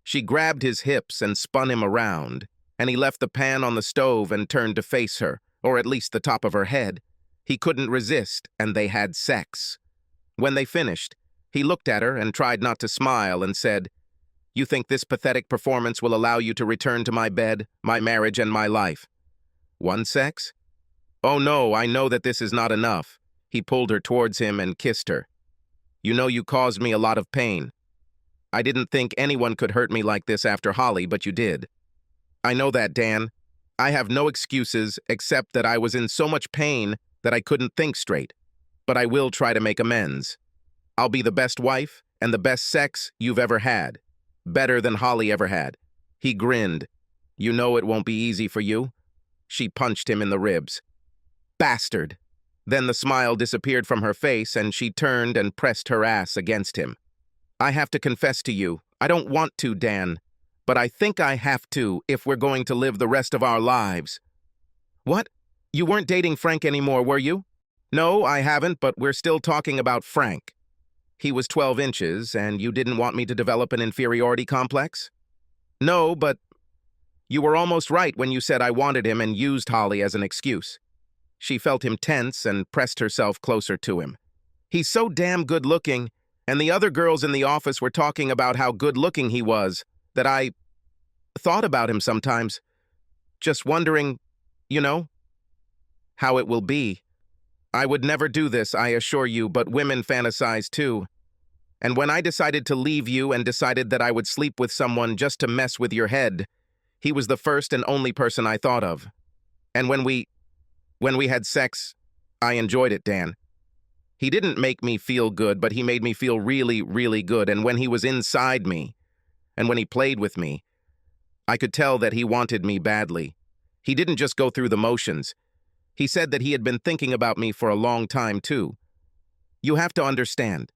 [SPEAKER 1] She grabbed his hips and spun him around, and he left the pan on the stove and turned to face her, or at least the top of her head. He couldn't resist, and they had sex. When they finished, he looked at her and tried not to smile and said, "You think this pathetic performance will allow you to return to my bed, my marriage, and my life? One sex? Oh no, I know that this is not enough." He pulled her towards him and kissed her. "You know you caused me a lot of pain. I didn't think anyone could hurt me like this after Holly, but you did. I know that, Dan. I have no excuses except that I was in so much pain that I couldn't think straight. But I will try to make amends. I'll be the best wife and the best sex you've ever had. Better than Holly ever had." He grinned. "You know it won't be easy for you." She punched him in the ribs. "Bastard!" Then the smile disappeared from her face and she turned and pressed her ass against him. "I have to confess to you, I don't want to, Dan, but I think I have to if we're going to live the rest of our lives." "What? You weren't dating Frank anymore, were you?" "No, I haven't, but we're still talking about Frank. He was 12 inches, and you didn't want me to develop an inferiority complex?" "No, but you were almost right when you said I wanted him and used Holly as an excuse." She felt him tense and pressed herself closer to him. "He's so damn good-looking, and the other girls in the office were talking about how good-looking he was, that I thought about him sometimes. Just wondering, how it will be. I would never do this, I assure you, but women fantasize too. And when I decided to leave you and decided that I would sleep with someone just to mess with your head, he was the first and only person I thought of. And when we had sex, I enjoyed it, Dan. He didn't make me feel good, but he made me feel really, really good. And when he was inside me, and when he played with me, I could tell that he wanted me badly. He didn't just go through the motions. He said that he had been thinking about me for a long time, too. You have to understand.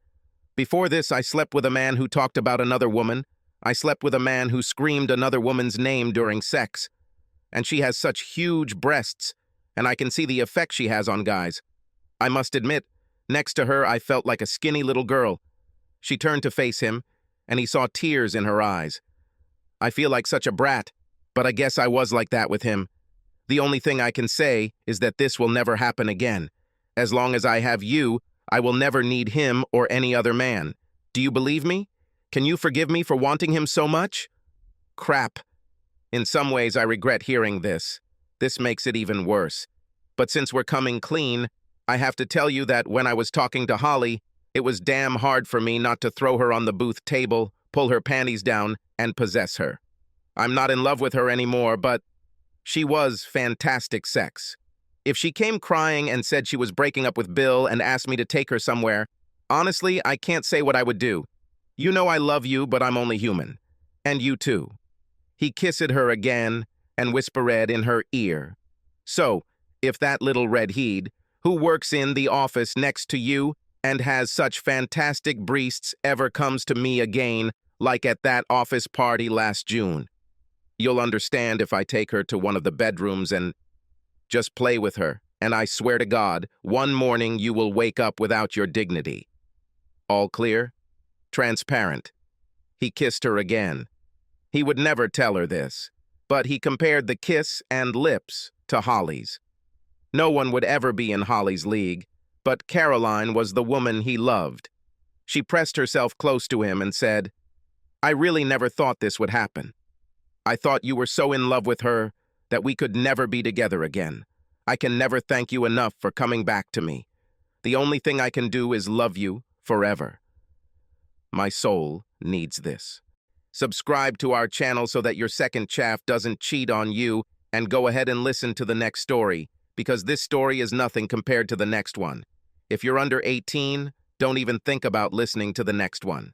[SPEAKER 1] Before this, I slept with a man who talked about another woman. I slept with a man who screamed another woman's name during sex. And she has such huge breasts, and I can see the effect she has on guys. I must admit, next to her, I felt like a skinny little girl. She turned to face him, and he saw tears in her eyes. I feel like such a brat, but I guess I was like that with him. The only thing I can say is that this will never happen again. As long as I have you, I will never need him or any other man. Do you believe me? Can you forgive me for wanting him so much? Crap. In some ways, I regret hearing this. This makes it even worse. But since we're coming clean, I have to tell you that when I was talking to Holly, it was damn hard for me not to throw her on the booth table, pull her panties down, and possess her. I'm not in love with her anymore, but she was fantastic sex. If she came crying and said she was breaking up with Bill and asked me to take her somewhere, honestly, I can't say what I would do. You know I love you, but I'm only human. And you too. He kissed her again and whispered in her ear. So, if that little redhead, who works in the office next to you and has such fantastic breasts ever comes to me again, like at that office party last June, you'll understand if I take her to one of the bedrooms and just play with her, and I swear to God, one morning you will wake up without your dignity. All clear? Transparent. He kissed her again. He would never tell her this, but he compared the kiss and lips to Holly's. No one would ever be in Holly's league, but Caroline was the woman he loved. She pressed herself close to him and said, I really never thought this would happen. I thought you were so in love with her that we could never be together again. I can never thank you enough for coming back to me. The only thing I can do is love you forever. My soul needs this. Subscribe to our channel so that your second chaff doesn't cheat on you, and go ahead and listen to the next story, because this story is nothing compared to the next one. If you're under 18, don't even think about listening to the next one.